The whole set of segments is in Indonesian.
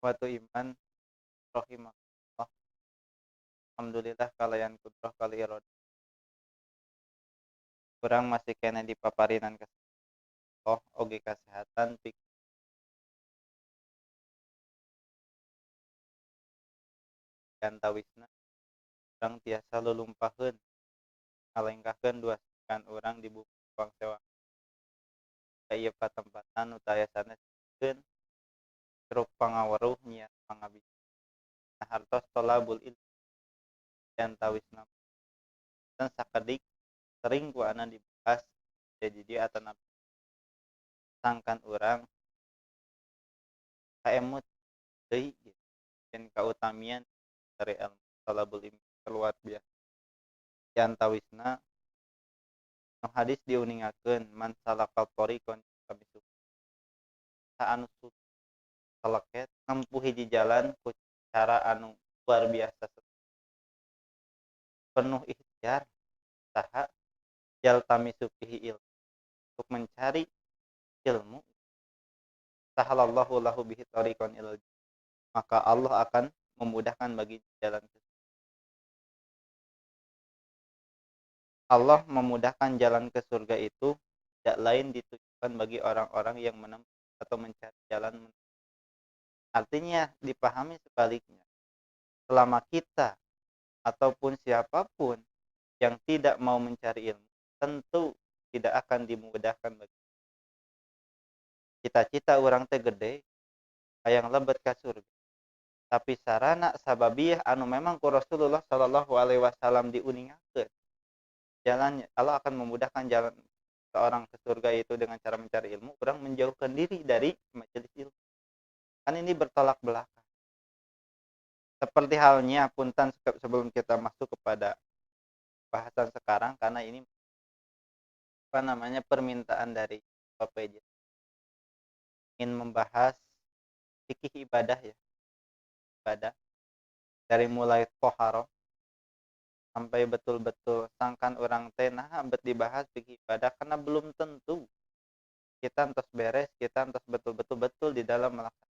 ikhwatu iman rahimakumullah. Alhamdulillah kalayan kudrah kali irad. Kurang masih kena dipaparinan Allah oge kesehatan pikiran tawisna urang tiasa lulumpaheun ngalengkahkeun dua sekian urang di bumi wang-sewang ieu patempatan nu tiasa saneskeun truk pangaweruh niat pangabdi hartos tolabul ilmi dan tawisna dan sakedik sering ku ana dibahas jadi atanapi sangkan urang kaemut deui gitu. Dan kautamian dari ilmu talabul ilmi keluar biasa yang tawisna nu hadis diuningakeun man salakal thoriqan kami suka anu saleket nempuh hiji jalan ku cara anu luar biasa penuh ikhtiar saha yaltamisu fihi ilmu untuk mencari ilmu sahalallahu lahu bihi thoriqan ilal maka Allah akan memudahkan bagi jalan Allah memudahkan jalan ke surga itu tidak lain ditujukan bagi orang-orang yang menempuh atau mencari jalan. Artinya dipahami sebaliknya. Selama kita ataupun siapapun yang tidak mau mencari ilmu, tentu tidak akan dimudahkan bagi cita-cita orang teh gede, hayang lebet ka surga. Tapi sarana sababiyah anu memang ku Rasulullah Shallallahu alaihi wasallam diuningakeun jalannya Allah akan memudahkan jalan seorang ke surga itu dengan cara mencari ilmu, orang menjauhkan diri dari majelis ilmu. Kan ini bertolak belakang. Seperti halnya punten sebelum kita masuk kepada bahasan sekarang karena ini permintaan dari PPJ ingin membahas fikih ibadah ya. Ibadah dari mulai toharoh sampai betul-betul sangkan orang teh nah bet dibahas fikih ibadah karena belum tentu kita entos beres, kita entos betul-betul di dalam melaksanakan.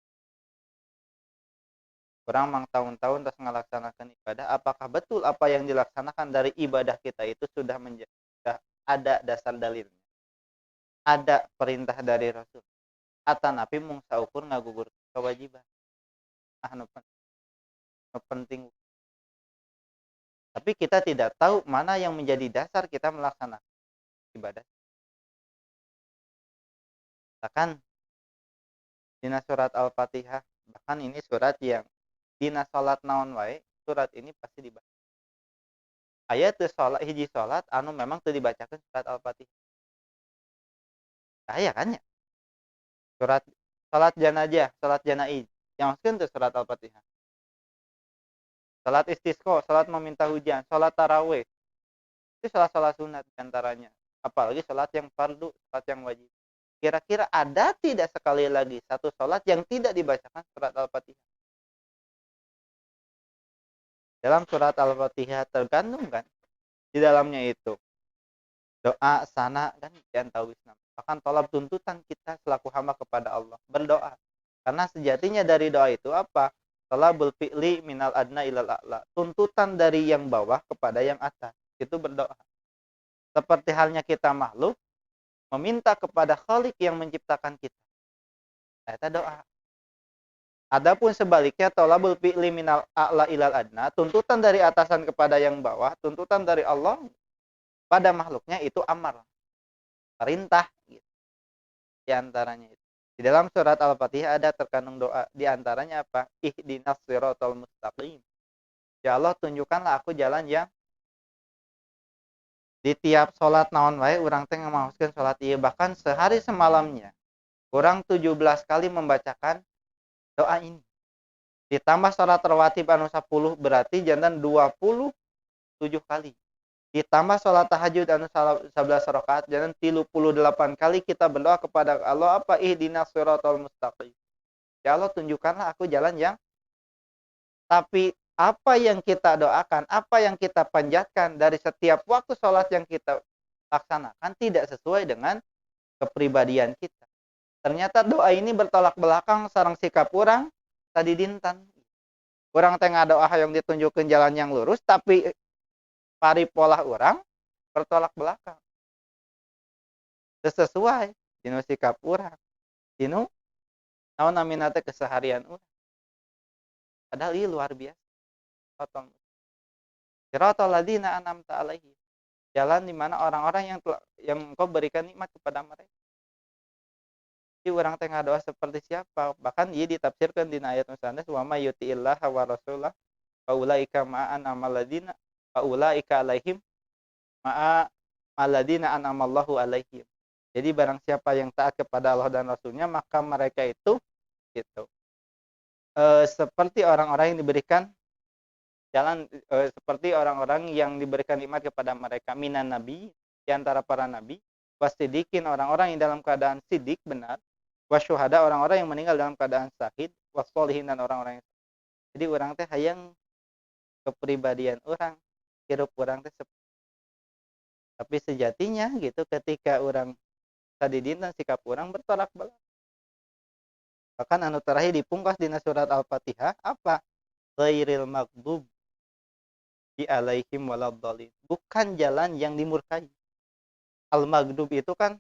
Orang mang tahun-tahun terus melaksanakan ibadah, apakah betul apa yang dilaksanakan dari ibadah kita itu sudah ada dasar dalilnya, ada perintah dari Rasul, atau nabi mung saukur ngagugur kewajiban. Nu penting. Tapi kita tidak tahu mana yang menjadi dasar kita melaksanakan ibadah. Bahkan dina surat Al-Fatihah, bahkan ini surat yang dina salat naon wae, surat ini pasti dibaca. Aya teu salat hiji salat anu memang teu dibacakeun surat Al-Fatihah. Aya kan ya? Salat janazah, salat janaiz, yang maksudkeun teu surat Al-Fatihah. Salat istisqa, salat meminta hujan, salat tarawih. Itu salat-salat sunat diantaranya. Apalagi salat yang fardu, salat yang wajib. Kira-kira ada tidak sekali lagi satu salat yang tidak dibacakan surat Al-Fatihah? Dalam surat Al-Fatihah tergantung kan di dalamnya itu doa sana kan yang tahu Islam. Bahkan tolak tuntutan kita selaku hamba kepada Allah berdoa. Karena sejatinya dari doa itu apa? Talabul fi'li minal adna ilal a'la. Tuntutan dari yang bawah kepada yang atas. Itu berdoa. Seperti halnya kita makhluk meminta kepada Khalik yang menciptakan kita. Itu doa. Adapun sebaliknya talabul fi'li minal a'la ilal adna, tuntutan dari atasan kepada yang bawah, tuntutan dari Allah pada makhluknya itu amar. Perintah gitu. Di antaranya itu. Di dalam surat Al-Fatihah ada terkandung doa. Di antaranya apa? Ihdinas siratal mustaqim. Ya Allah, tunjukkanlah aku jalan yang di tiap sholat naon wae urang teh ngamaoskeun sholat ieu bahkan sehari semalamnya. Urang 17 kali membacakan doa ini. Ditambah sholat rawatib anu 10 berarti jantan 27 kali. Ditambah sholat tahajud anu 11 rakaat jantan 38 kali kita berdoa kepada Allah apa ihdinas siratal mustaqim. Ya Allah, tunjukkanlah aku jalan yang. Tapi apa yang kita doakan, apa yang kita panjatkan dari setiap waktu sholat yang kita laksanakan tidak sesuai dengan kepribadian kita. Ternyata doa ini bertolak belakang sareng sikap orang tadi dinten. Urang teh ngadoa hayang ditunjukkeun jalan yang lurus tapi pari pola urang bertolak belakang. Teu sesuai dinu sikap urang, dinu naon namina teh keseharian urang. Padahal ieu luar biasa. Siratal siratal ladzina an'amta 'alaihim. Jalan di mana orang-orang yang Engkau berikan nikmat kepada mereka. Jadi urang teh ngadoa seperti siapa? Bahkan ieu ditafsirkeun dina ayat nu sanes, "Wa may yuti'illaha wa rasulahu fa ulaika ma'a an'amal ladzina fa ulaika 'alaihim ma'a alladzina an'amallahu 'alaihim." Jadi barang siapa yang taat kepada Allah dan Rasulnya, maka mereka itu gitu. Seperti orang-orang yang diberikan seperti orang-orang yang diberikan nikmat kepada mereka minan nabi, di antara para nabi, wasidikin orang-orang yang dalam keadaan sidik benar, wasyuhada orang-orang yang meninggal dalam keadaan syahid, wassolihin dan orang-orang yang jadi orang teh hayang kepribadian orang, hirup orang teh tapi sejatinya gitu ketika orang tadi dinten sikap orang bertolak belakang. Bahkan anu terakhir dipungkas dina surat Al-Fatihah apa? Ghairil maghdub bi alaihim waladdallin. Bukan jalan yang dimurkai. Al-maghdub itu kan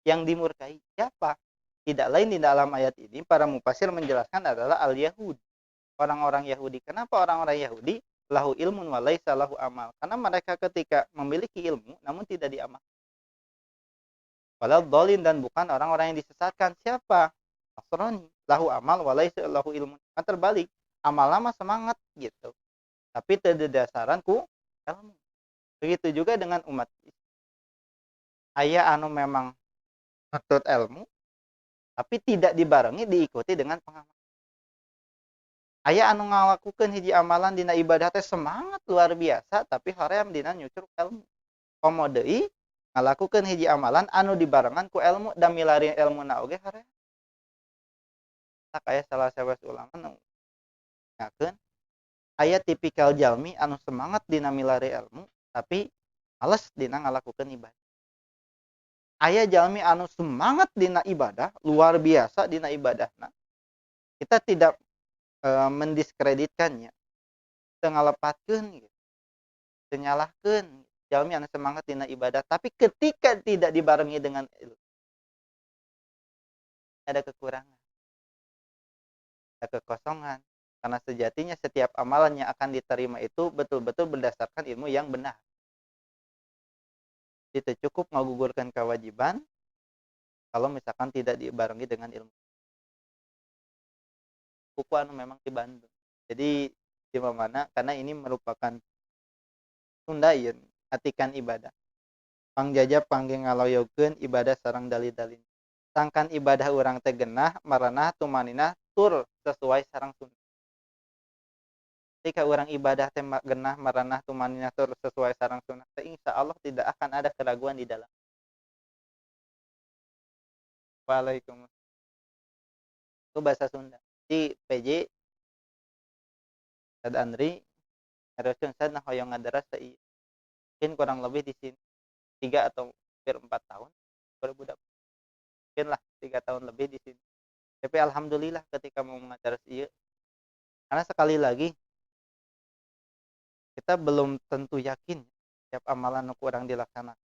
yang dimurkai. Siapa? Tidak lain di dalam ayat ini para mufasir menjelaskan adalah al-Yahud. Orang-orang Yahudi. Kenapa orang-orang Yahudi? Lahu ilmun wa laisa lahu amal. Karena mereka ketika memiliki ilmu namun tidak diamal. Waladdallin dan bukan orang-orang yang disesatkan. Siapa? Nasrani. Lahu amal wa laisa lahu ilmun. Kan terbalik. Amal lama semangat gitu. Tapi tidak dasaran ku ilmu. Begitu juga dengan umat aya anu memang nutut ilmu tapi tidak dibarengi diikuti dengan pengamal. Aya anu ngalakukeun hiji amalan dina ibadah teh semangat luar biasa tapi hoream dina nyucur ilmu. Komo deui ngalakukeun hiji amalan anu dibarengan ku ilmu da milari ilmuna oge hoream. Tak aya salah sawes ulama nu ngakeun aya tipikal jalmi anu semangat dina milari ilmu tapi males dina ngalakukeun ibadah. Aya jalmi anu semangat dina ibadah, luar biasa dina ibadahna. Kita tidak mendiskreditkannya, teu ngalepatkeun gitu, teu nyalahkeun jalmi anu semangat dina ibadah, tapi ketika tidak dibarengi dengan ilmu, ada kekurangan, ada kekosongan. Karena sejatinya setiap amalan yang akan diterima itu betul-betul berdasarkan ilmu yang benar. Itu cukup menggugurkan kewajiban kalau misalkan tidak dibarengi dengan ilmu. Buku anu memang di Bandung. Jadi di mana karena ini merupakan Sunda ieu atikan ibadah. Pangjajah pangge ngaloyokeun ibadah sareng dalil-dalil. Sangkan ibadah urang teh genah maranah tumaninah tur sesuai sareng Sunda. Ketika orang ibadah teh genah maranah tumaninah tur sesuai sareng sunnah teh insyaallah tidak akan ada keraguan di dalam. Waalaikumsalam. Itu bahasa Sunda. Di PJ Tad Andri harusnya saya nah hoyong ngadaras teh mungkin kurang lebih di sini 3 atau hampir 4 tahun baru budak mungkin lah 3 tahun lebih di sini. Tapi alhamdulillah ketika mau ngadaras ieu karena sekali lagi kita belum tentu yakin setiap amalan nu kurang dilaksanakan.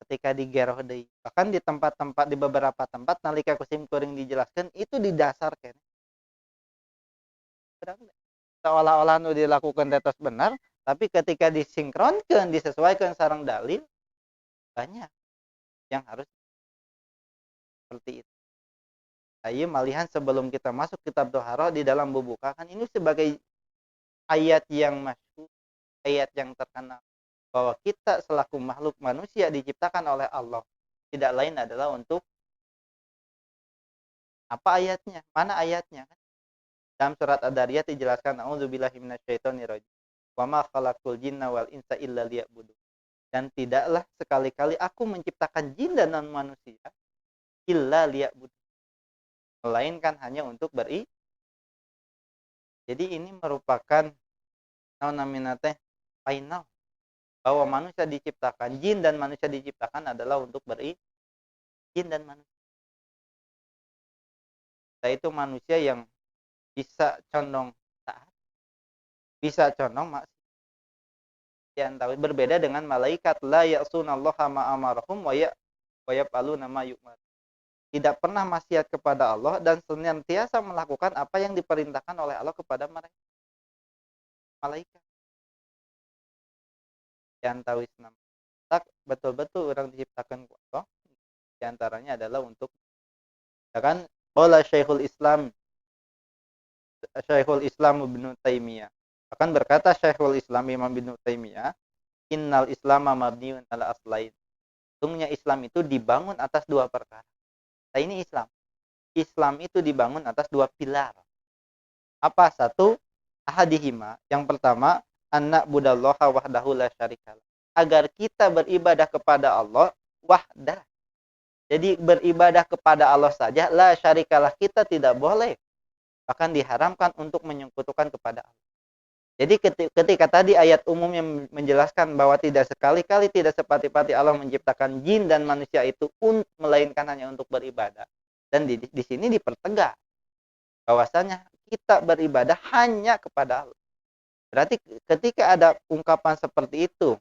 Ketika digeroh deui. Bahkan di tempat-tempat di beberapa tempat nalika kusim kuring dijelaskan itu didasarkan. Seolah-olah nu dilakukan tetos benar, tapi ketika disinkronkan, disesuaikan sareng dalil, banyak yang harus seperti itu. Ayo malihan sebelum kita masuk kitab Toharoh di dalam bubuka kan ini sebagai ayat yang masyhur, ayat yang terkenal bahwa kita selaku makhluk manusia diciptakan oleh Allah tidak lain adalah untuk apa ayatnya? Mana ayatnya? Dalam surat Ad-Dariyat dijelaskan a'udzubillahi minasyaitonirrajim. Wa ma khalaqul jinna wal insa illa liya'budun. Dan tidaklah sekali-kali aku menciptakan jin dan non manusia illa liya'budun. Melainkan hanya untuk Jadi ini merupakan naon namina teh final bahwa manusia diciptakan, jin dan manusia diciptakan adalah untuk jin dan manusia. Kita itu manusia yang bisa condong taat, bisa condong maksiat. Tahu berbeda dengan malaikat la ya'sunallaha ma amarahum wa yaf'aluna ma yu'mar. Tidak pernah maksiat kepada Allah dan senantiasa melakukan apa yang diperintahkan oleh Allah kepada mereka malaikat. Yang tahu Islam. Tak betul-betul orang diciptakan ku Allah. Di antaranya adalah untuk kan qala Syekhul Islam Ibnu Taimiyah. Akan berkata Syekhul Islam Imam Ibnu Taimiyah, innal islama mabniun ala aslain. Sesungguhnya Islam itu dibangun atas dua perkara. Nah, ini Islam. Islam itu dibangun atas dua pilar. Apa? Satu, ahadihima. Yang pertama, anna budallaha wahdahu la syarikalah. Agar kita beribadah kepada Allah wahdah. Jadi beribadah kepada Allah saja, la syarikalah, kita tidak boleh. Bahkan diharamkan untuk menyekutukan kepada Allah. Jadi ketika tadi ayat umum yang menjelaskan bahwa tidak sekali-kali, tidak sepati-pati Allah menciptakan jin dan manusia itu melainkan hanya untuk beribadah. Dan di sini dipertegas bahwasanya kita beribadah hanya kepada Allah. Berarti ketika ada ungkapan seperti itu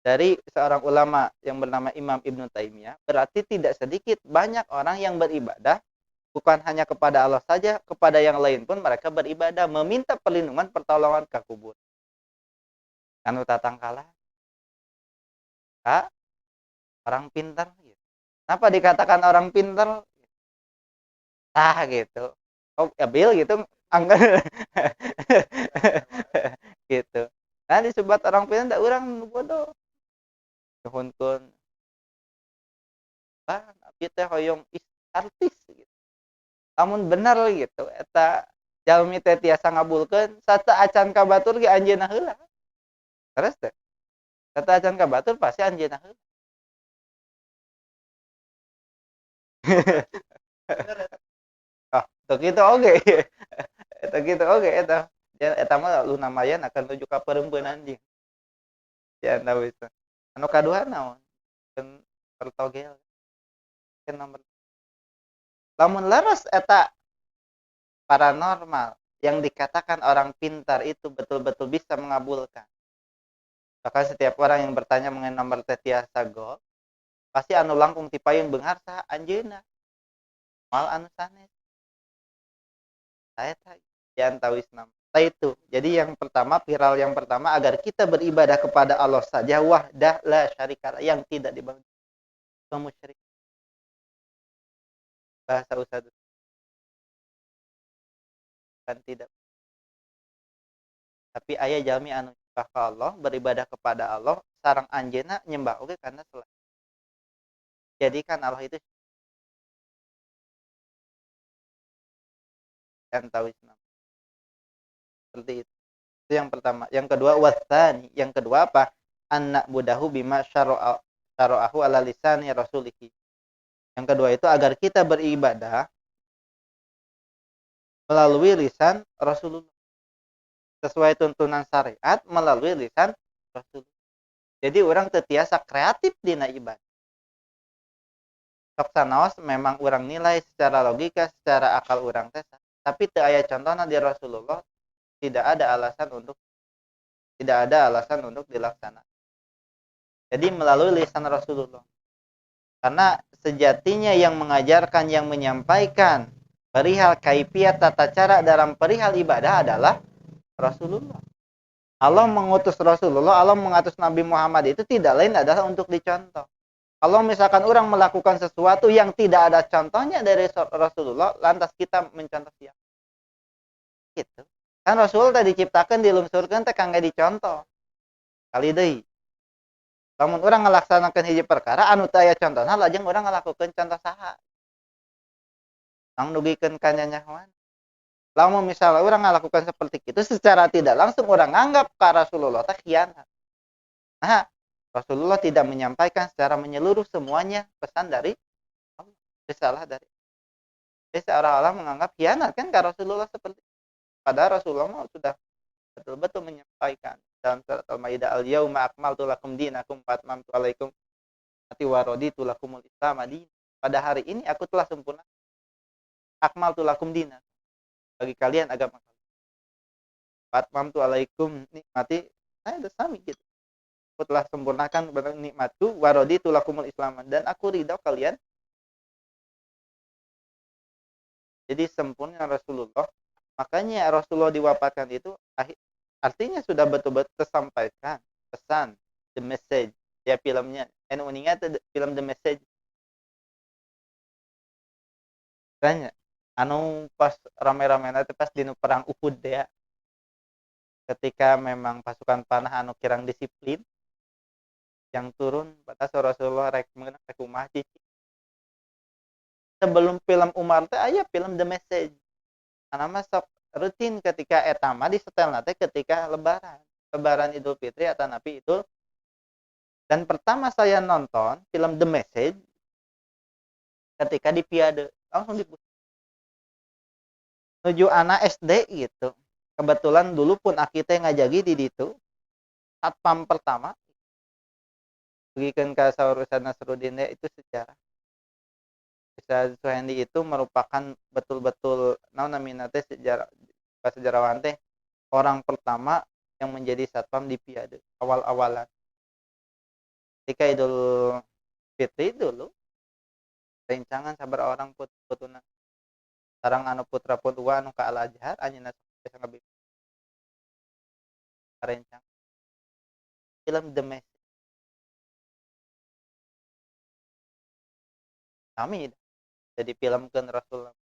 dari seorang ulama yang bernama Imam Ibnu Taimiyah, berarti tidak sedikit banyak orang yang beribadah bukan hanya kepada Allah saja, kepada yang lain pun mereka beribadah, meminta perlindungan pertolongan ke kubur. Anu tatangkala, Kak, orang pintar gitu. Kenapa dikatakan orang pintar? Gitu. Oh, ya Bill gitu, anggar gitu. Nah disebut orang pintar, orang bodoh. Nuhunkeun, tapi teh hoyong artis gitu. Lamun bener gitu eta jalmi teh tiasa ngabulkeun sata acan ka batur ge anjeunna heula. Terus teh sata acan ka batur pasti anjeunna heula. Oh, teu kitu oge. Eta kitu oge eta. Ya eta mah luna mayan akan tuju ka pereumpeun anjing. Ya anta wis. Anu kaduha naon? Keun pertogel. Keun nomor. Lamun leres eta paranormal yang dikatakan orang pintar itu betul-betul bisa mengabulkan. Bahkan setiap orang yang bertanya mengenai nomor teh tiasa gol, pasti anu langkung ti payun beunghar saha anjeunna. Mal anu sanes. Saya teh yang tahu Islam. Itu. Jadi yang pertama, viral yang pertama agar kita beribadah kepada Allah saja wahdah la syarikalah yang tidak dibangun musyrik. Bahasa Ustaz kan tidak. Tapi aya jalmi anu nyembah ka Allah, beribadah kepada Allah, sareng anjeunna nyembah oge karena selain. Jadi kan Allah itu yang tahu Islam. Seperti itu. Itu yang pertama. Yang kedua wasani. Yang kedua apa? Anak budahu bima syara'ahu ala lisani rasulihi. Yang kedua itu agar kita beribadah melalui lisan Rasulullah. Sesuai tuntunan syariat melalui lisan Rasulullah. Jadi orang tetiasa kreatif dina ibadah. Sok sanaos memang orang nilai secara logika, secara akal orang tes. Tapi teu aya contohna di Rasulullah tidak ada alasan untuk dilaksanakan. Jadi melalui lisan Rasulullah. Karena sejatinya yang mengajarkan, yang menyampaikan perihal kaifiat tata cara dalam perihal ibadah adalah Rasulullah. Allah mengutus Rasulullah, Allah mengutus Nabi Muhammad itu tidak lain adalah untuk dicontoh. Kalau misalkan orang melakukan sesuatu yang tidak ada contohnya dari Rasulullah, lantas kita mencontoh siapa? Gitu. Kan Rasulullah tadi diciptakan dilungsurkeun teh kangge dicontoh. Kali deui. Lamun urang ngalaksanakeun hiji perkara anu teu aya contohna lajeng urang ngalakukeun contoh saha. Tang nugikeun ka nyanyahoan. Lamun misalnya urang ngalakukan seperti itu secara tidak langsung urang nganggap ka Rasulullah teh khianat. Nah, Rasulullah tidak menyampaikan secara menyeluruh semuanya pesan dari Allah. Risalah dari. Jadi seolah-olah menganggap khianat kan ka Rasulullah seperti itu. Padahal Rasulullah sudah betul-betul menyampaikan dalam surat Al-Maidah al-yauma akmaltu lakum dinakum wa atmamtu alaikum wa raditu lakumul Islam madin. Pada hari ini aku telah sempurna akmaltu lakum dinakum, bagi kalian agama kalian. Wa atmamtu alaikum nikmati, saya udah sami gitu. Aku telah sempurnakan nikmatku, wa raditu lakumul Islam, dan aku ridho kalian. Jadi sempurna Rasulullah. Makanya Rasulullah diwafatkan itu artinya sudah betul-betul tersampaikan pesan, the message. Ya filmnya. Anu ingat film The Message. Tanya. Anu pas rame-rame nanti pas di perang Uhud ya. Ketika memang pasukan panah anu kirang disiplin, yang turun batas Rasulullah rek mengenai umah cici. Sebelum film Umar teh aya film The Message. Karena sok rutin ketika etama di setel nate ketika lebaran Idul Fitri atau Nabi itu. Dan pertama saya nonton film The Message ketika di Piade, langsung menuju anak SD gitu. Kebetulan dulu pun akite ngajagi di ditu satpam pertama berikan ke Saurusan Nasruddin itu sejarah. Ustaz Suhendi itu merupakan betul-betul namanya sejarawan teh orang pertama yang menjadi satpam di Piade awal-awalan. Ketika Idul Fitri dulu rencangan sabar orang putuna sarang anu putra putua anu ka Al Azhar anjeunna bisa ngabi rencang film The Message kami jadi filmkeun Rasulullah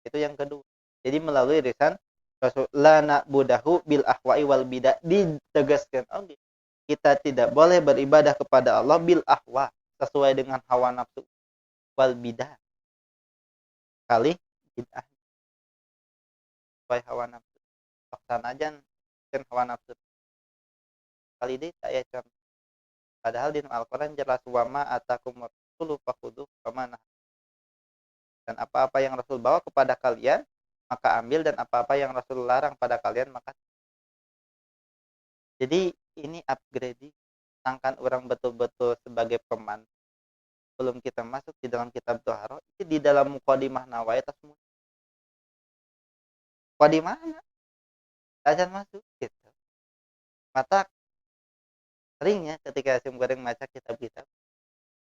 itu yang kedua. Jadi melalui risan Rasul la na'budahu bil ahwa'i wal bidah, ditegaskan kita tidak boleh beribadah kepada Allah bil ahwa sesuai dengan hawa nafsu, wal bidah kali bid'ah sesuai hawa nafsu paksan aja kan hawa nafsu kali deh saya contoh. Padahal di Al-Quran jelas wama atakum rasulu fakhuduh wama nah, dan apa-apa yang Rasul bawa kepada kalian maka ambil, dan apa-apa yang Rasul larang pada kalian maka. Jadi ini upgrading sangkan orang betul-betul sebagai peman. Belum kita masuk di dalam kitab Toharo, itu di dalam mukadimah nawai semua. Mukadimahnya aja masuk gitu. Mata seringnya ketika Asim Goreng baca kitab-kitab,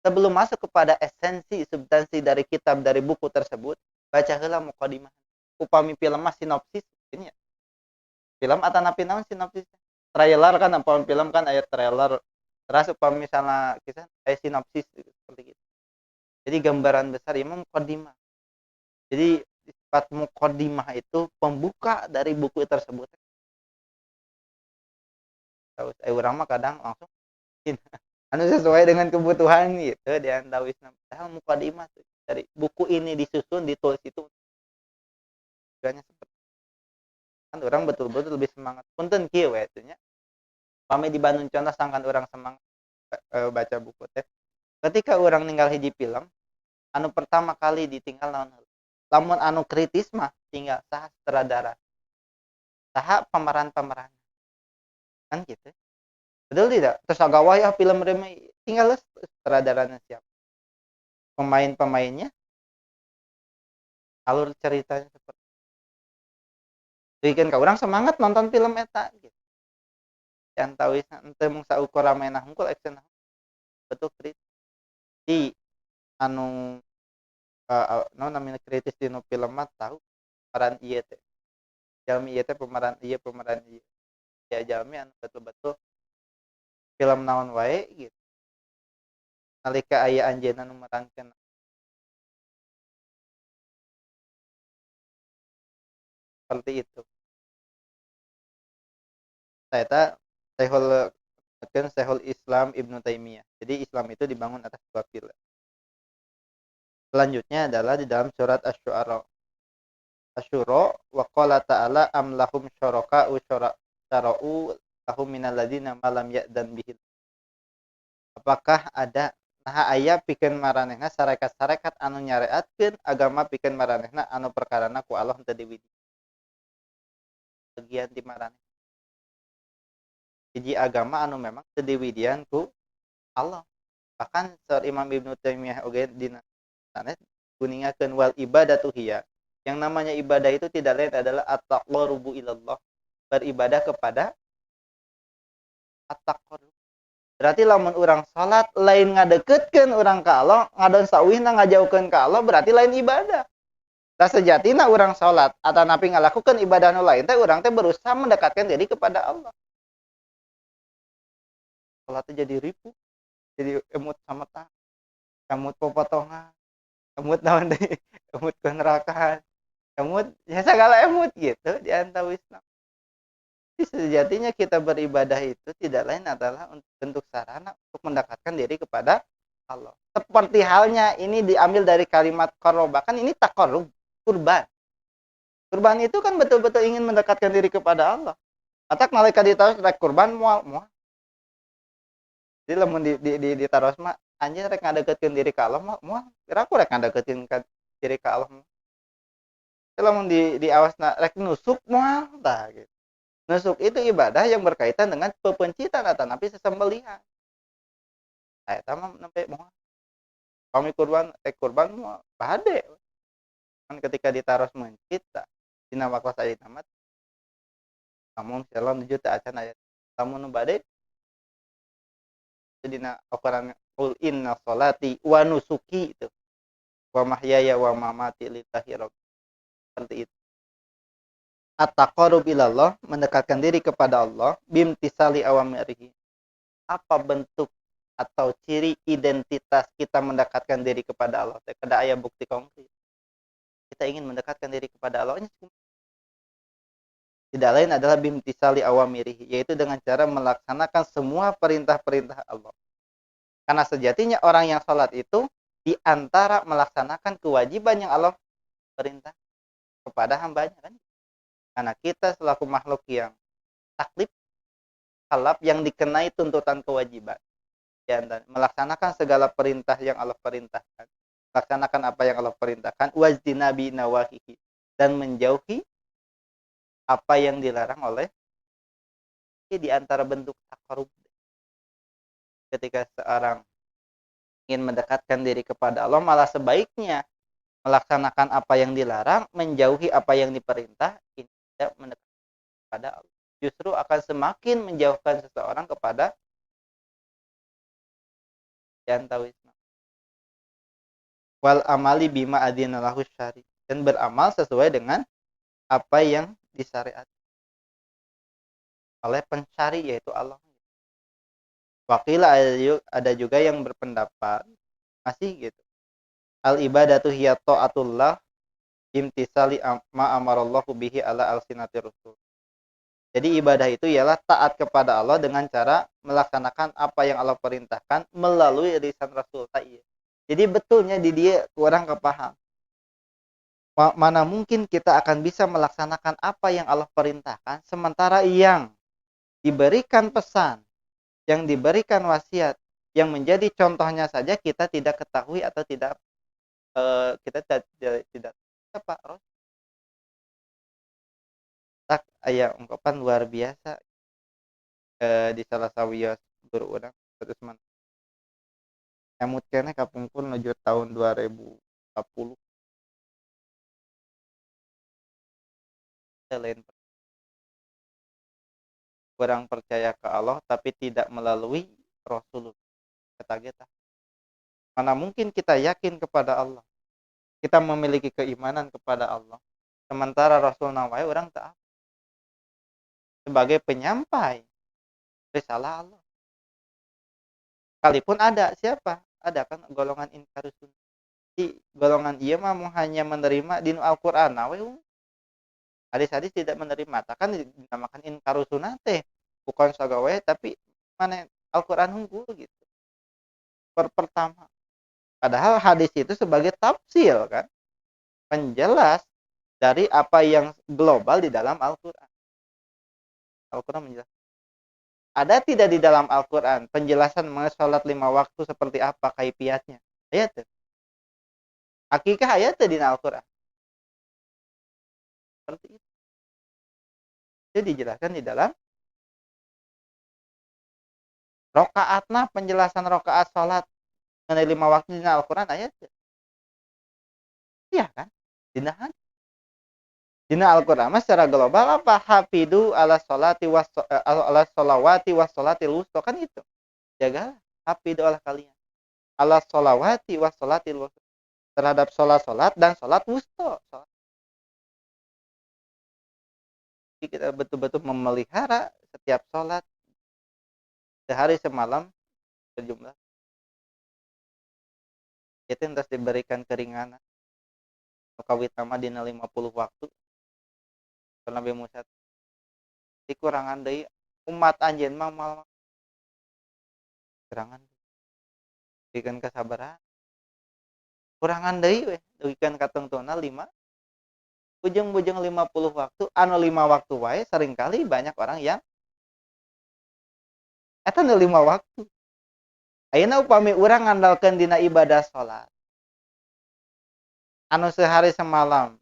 sebelum masuk kepada esensi substansi dari kitab dari buku tersebut, baca heula mukadimah. Upami film mah sinopsis ini ya. Film atau napi naon sinopsis? Trailer kan, upami film kan ayat trailer. Terus upami misalnya kisah ayat sinopsis gitu, seperti itu. Jadi gambaran besar imam mukadimah. Jadi sifat mukadimah itu pembuka dari buku tersebut. Terus orang mah kadang langsung anu sesuai dengan kebutuhan gitu dia tahu Islam. Padahal mukadimah dari buku ini disusun ditulis itu tujuannya seperti kan orang betul-betul lebih semangat. Punten kieu we nya. Pame di Bandung contoh sangkan orang semangat baca buku teh. Ketika orang ninggal hiji film, anu pertama kali ditinggal naon heula. Lamun anu kritis mah tinggal saha sutradara. Saha pemeran-pemeran. Kan gitu. Betul tidak? Terus agawa ya film remake tinggal sutradaranya siapa. Pemain-pemainnya, alur ceritanya seperti bikin ka urang semangat nonton film eta gitu. Yang tahu teu mung saukur ramena hungkul action betul kritis. Di anu namanya kritis di nu film mah tahu pemeran ieu teh. Jalmi ieu teh pemeran ieu. Ya jalmi anu betul-betul film naon wae gitu. Nalika aya anjeunna nu merankeun seperti itu. Saya Syekhul Islam Ibnu Taimiyah. Jadi Islam itu dibangun atas dua pilar. Selanjutnya adalah di dalam surat Asy-Syu'ara. Asyura wa qala ta'ala am lahum syuraka'u syara'u lahum minal ladzina ma lam ya'dan bihi. Apakah ada nah aya pikeun maranehna sarekat-sarekat anu nyareatkeun agama pikeun maranehna anu perkarana ku Allah teu diwidi. Bagian di maraneh. Hiji agama anu memang teu diwidian ku Allah. Bahkan Sir Imam Ibnu Taimiyah oge dina sanes Kuningakeun wal ibadatu hiya. Yang namanya ibadah itu tidak lain adalah at-taqarrubu ilallah. Beribadah kepada at-taqarrub. Berarti lamun urang salat lain ngadeukeutkeun urang ka Allah, ngadon sauihna ngajauhkeun ka Allah, berarti lain ibadah. Tah sejatina urang salat atanapi ngalakukeun ibadah nu lain teh urang teh berusaha mendekatkan diri kepada Allah. Salatnya jadi ripuh, jadi emut sametak, emut popotongan, emut naon deui, emut konrakan, emut ya segala emut gitu di antawisna. Jadi sejatinya kita beribadah itu tidak lain adalah bentuk sarana untuk mendekatkan diri kepada Allah. Seperti halnya ini diambil dari kalimat qarraba, kan ini taqarrub, kurban. Kurban itu kan betul-betul ingin mendekatkan diri kepada Allah. Atak malaikat ditaros rek kurban moal moal. Jadi lamun ditaros mah anjeun rek ngadeukeutkeun diri ka Allah mah moal. Kira aku rek ngadeukeutkeun ka diri ka Allah mah. Lamun di awasna rek nusuk moal tah gitu. Nusuk itu ibadah yang berkaitan dengan pepencitan atanapi sesembelihan. Eta mah nempe moal. Kami kurban kurban moal bade. Kan ketika ditaros mencit dina waktu saya tamat lamun misalnya nuju teh acan aya lamun nu bade dina Al-Qur'an qul inna sholati wa nusuki itu wa mahyaya wa mamati lillahi rabbil seperti itu. At-taqarrub ilallah, mendekatkan diri kepada Allah bimtisali awamirihi. Apa bentuk atau ciri identitas kita mendekatkan diri kepada Allah? Kada aya bukti konkret. Kita ingin mendekatkan diri kepada Allah tidak lain adalah bimtisali awamirihi, yaitu dengan cara melaksanakan semua perintah-perintah Allah. Karena sejatinya orang yang sholat itu di antara melaksanakan kewajiban yang Allah perintah kepada hambanya kan. Karena kita selaku makhluk yang taklif, kalap yang dikenai tuntutan kewajiban. Ya, melaksanakan segala perintah yang Allah perintahkan. Melaksanakan apa yang Allah perintahkan. Wajdinabi nawahihi. Dan menjauhi apa yang dilarang oleh di antara bentuk taqarrub. Ketika seorang ingin mendekatkan diri kepada Allah, malah sebaiknya melaksanakan apa yang dilarang, menjauhi apa yang diperintah, ini tidak mendekat kepada Allah. Justru akan semakin menjauhkan seseorang kepada jantawisme. Wal amali bima adinalahu syari, dan beramal sesuai dengan apa yang disyariat oleh pencari yaitu Allah. Wakila ada juga yang berpendapat masih gitu. Al ibadatu hiya ta'atullah imtisali ma amarallahu bihi ala alsinati rusul. Jadi ibadah itu ialah taat kepada Allah dengan cara melaksanakan apa yang Allah perintahkan melalui lisan Rasul. Jadi betulnya di dia kurang kepaham. Mana mungkin kita akan bisa melaksanakan apa yang Allah perintahkan sementara yang diberikan pesan, yang diberikan wasiat, yang menjadi contohnya saja kita tidak ketahui atau tidak kita tidak apa tak aya ungkapan luar biasa di salah sawios guru urang terus man emut keneh kapungkur menuju tahun 2010 lain kurang percaya ke Allah tapi tidak melalui Rasulullah kata kita mana mungkin kita yakin kepada Allah kita memiliki keimanan kepada Allah sementara Rasul nawai orang tak sebagai penyampai risalah Allah sekalipun ada siapa ada kan golongan inkarusun di golongan iya mah hanya menerima di Al-Qur'an we hadis-hadis tidak menerima kan dinamakan inkarusun teh bukan sagawe tapi mana Al-Qur'an unggul gitu pertama padahal hadis itu sebagai tafsir kan penjelas dari apa yang global di dalam Al-Qur'an. Al-Qur'an menjelaskan ada tidak di dalam Al-Qur'an penjelasan mengenai salat 5 waktu seperti apa kaifiatnya ayat tuh hakikah ayat tuh di Al-Qur'an seperti itu. Itu dijelaskan di dalam rokaatna penjelasan rokaat salat mengenai 5 waktu di Al-Qur'an ayat tuh. iya kan? Dina hadis. Dina Al-Qur'an mah secara global apa? Hafidu ala sholati ala sholawati was sholatil wusta, kan itu. Jagalah hafidu ala kalian. Ala sholawati was sholatil wusta. Terhadap sholat-sholat dan sholat wusta. Jadi kita betul-betul memelihara setiap sholat sehari semalam berjumlah. Itu yang harus diberikan keringanan. Kawit nama dina 50 waktu. Nabi Musa dikurangan deui umat anjeun mah mal kurangan dikeun kasabaran. Kurangan deui we dikeun katengtungna 5 ujung-ujung 50 waktu anu 5 waktu wae seringkali banyak orang yang eta nu 5 waktu. Ayeuna upami urang ngandalkeun dina ibadah salat anu sehari semalam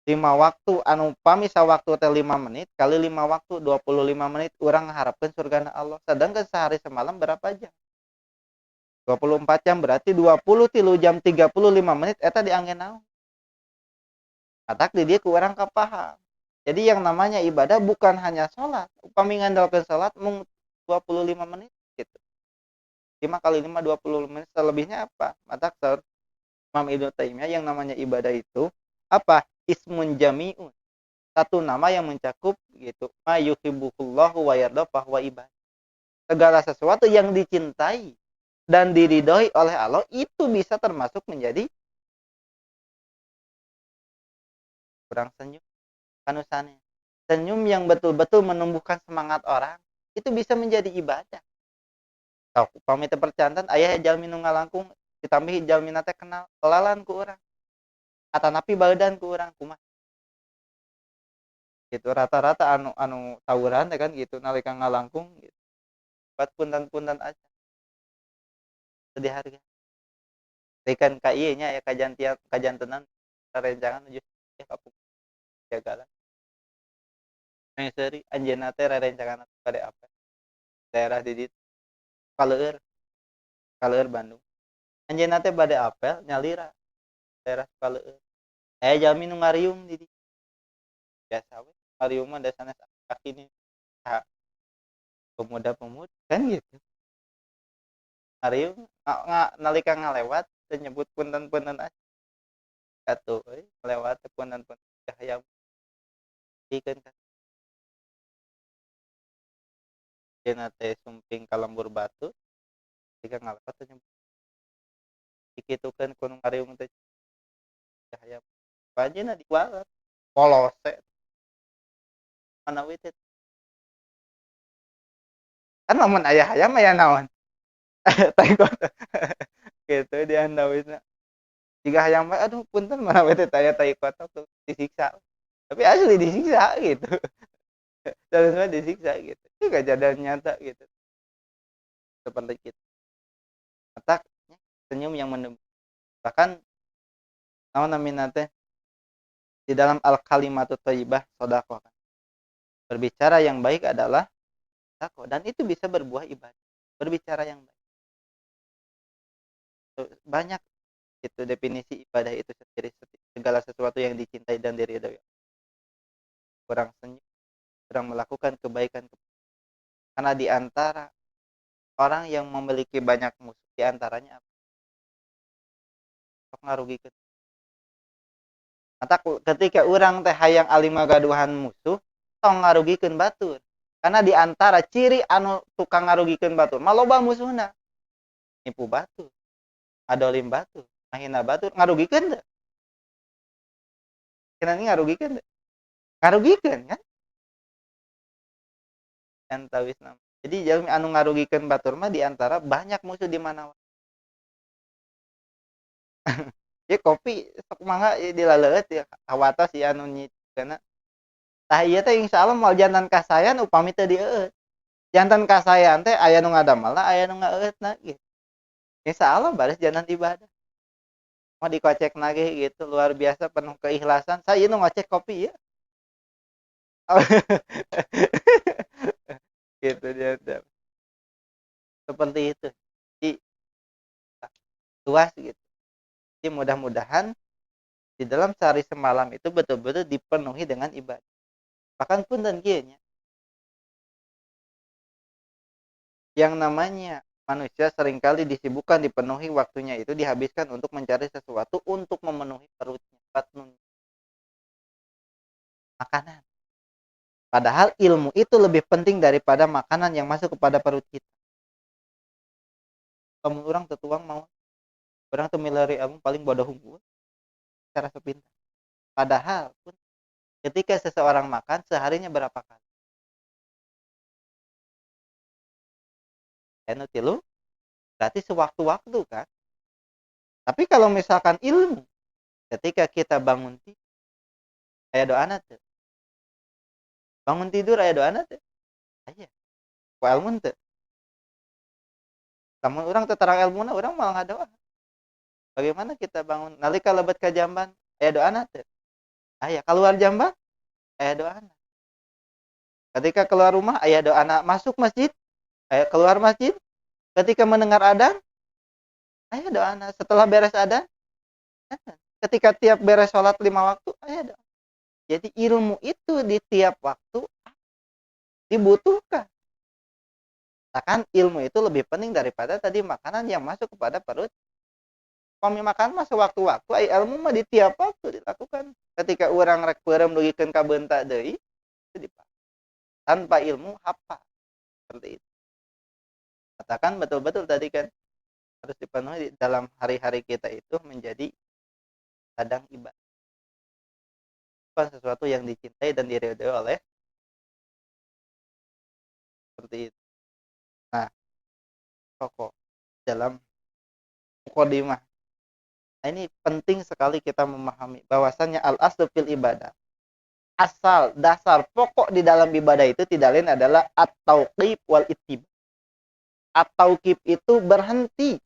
5 waktu anu upami sawaktu teh 5 menit kali 5 waktu 25 menit urang ngaharepkeun surgana Allah. Sedangkan sehari semalam berapa jam? 24 jam berarti 23 jam 35 menit eta diangge naon? Atak di dieu ku urang kapaham. Jadi yang namanya ibadah bukan hanya sholat. Upami ngandalkeun sholat mung 25 menit gitu. 5 kali 5 20 menit, selebihnya apa? Matak saur Imam Ibnu Taimiyah yang namanya ibadah itu apa? Ismun jami'un. Satu nama yang mencakup gitu. Ma yuhibbuhullahu wa yarda fahuwa ibadah. Segala sesuatu yang dicintai dan diridhoi oleh Allah itu bisa termasuk menjadi kurang senyum kanusane. Senyum yang betul-betul menumbuhkan semangat orang itu bisa menjadi ibadah. Tau upami teu percantan aya jalmi nu ngalangkung ditambihi jalmina teh kenal kelalan ku urang. Atanapi baeudan ku urang kumaha. Gitu rata-rata anu tawuran teh kan gitu nalika ngalangkung gitu. Buat punten-punten aja. Teu dihargai. Dekan ka ieu nya aya kajantenan rerencangan nuju kapuk jagalan. Yang seuri anjeunna teh rerencangan kade apa? Daerah di ditu Kaleueur Bandung. Anjeunna teh bade apel nyalira daerah Kaleueur. Jalmi nu ngariung di ditu. Biasa we ngariung mah da sanes kaki nih pemuda-pemudi kan gitu. Ngariung nalika ngalewat teu nyebut punten-punten aja. Atuh euy ngalewat teh punten-punten hayam dikeun ka cenah teh sumping ka lembur batu ketika ngalewat teh nyebut dikitukeun ku nu ngariung teh hayam panjeunna diwales polose mana we teh kan lamun aya hayam aya naon tengkot gitu diandawina jika hayam we aduh punten mana we teh aya tai kotok tuh disiksa tapi asli disiksa gitu terus mah disiksa gitu itu kejadian nyata gitu seperti itu otak senyum yang menembus bahkan naon namina teh di dalam al kalimatut thayyibah shadaqah berbicara yang baik adalah sedekah dan itu bisa berbuah ibadah berbicara yang baik banyak itu definisi ibadah itu sendiri segala sesuatu yang dicintai dan diridhoi kurang senyum kurang melakukan kebaikan karena di antara orang yang memiliki banyak musuh di antaranya sok ngarugikeun mata ketika orang teh hayang alima gaduhan musuh tong ngarugikeun batur karena di antara ciri anu tukang ngarugikeun batur maloba musuhna nipu batur adolim batur mahina batur ngarugikeun teu cenah ngarugikeun teu ngarugikeun kan antawisna jadi jalmi anu ngarugikeun batur mah di antara banyak musuh di mana ya kopi sok mangga dilaleueut ya hawatos si anu nyikeunna tah ieu teh insyaallah moal jantan kasayan upami teu dieueut jantan kasayan teh aya nu ngadamelna aya nu ngaeueutna gitu insyaallah baris jantan ibadah mau dikocek nage gitu luar biasa penuh keikhlasan saya ieu nu ngocek kopi ya gitu dia seperti itu jadi luas gitu jadi mudah-mudahan Di dalam sehari semalam itu betul-betul dipenuhi dengan ibadah. Bahkan punten kieu nya, yang namanya manusia seringkali disibukkan, dipenuhi waktunya itu dihabiskan untuk mencari sesuatu untuk memenuhi perutnya, batnun, makanan. Padahal ilmu itu lebih penting daripada makanan yang masuk kepada perut kita. Kamu orang tetuang mau, orang tuh milari ilmu paling bodoh unggul secara sepintas. Padahal pun ketika seseorang makan seharinya berapa kali? Anu tilu, berarti sewaktu-waktu kan. Tapi kalau misalkan ilmu, ketika kita bangun tidur, aya doana teu? Bangun tidur aya doana teu? Aya. Ku ilmu teu? Lamun urang teu tarang ilmuna urang malah ngadoa. Bagaimana kita bangun nalika lebat ka jamban, aya doana teu? Aya. Kaluar jamban, aya doana. Ketika keluar rumah aya doana, masuk masjid, aya keluar masjid, ketika mendengar adzan, aya doana. Setelah beres adzan, ketika tiap beres salat 5 waktu, aya doa. Jadi ilmu itu di tiap waktu dibutuhkan. Bahkan ilmu itu lebih penting daripada tadi makanan yang masuk kepada perut. Kami makan mah sewaktu-waktu, ai ilmu mah di tiap waktu dilakukan. Ketika orang rek peureum dugikeun ka beunta deui, itu dipakai. Tanpa ilmu hafal. Seperti itu. Katakan betul-betul tadi kan harus dipenuhi dalam hari-hari kita itu menjadi ladang ibadah. Bukan sesuatu yang dicintai dan diridhoi oleh seperti itu. Nah, pokok dalam mukadimah. Nah, ini penting sekali kita memahami bahwasannya al-aslu fil ibadah. Asal, dasar, pokok di dalam ibadah itu tidak lain adalah at-tauqif wal ittiba. At-tauqif itu berhenti.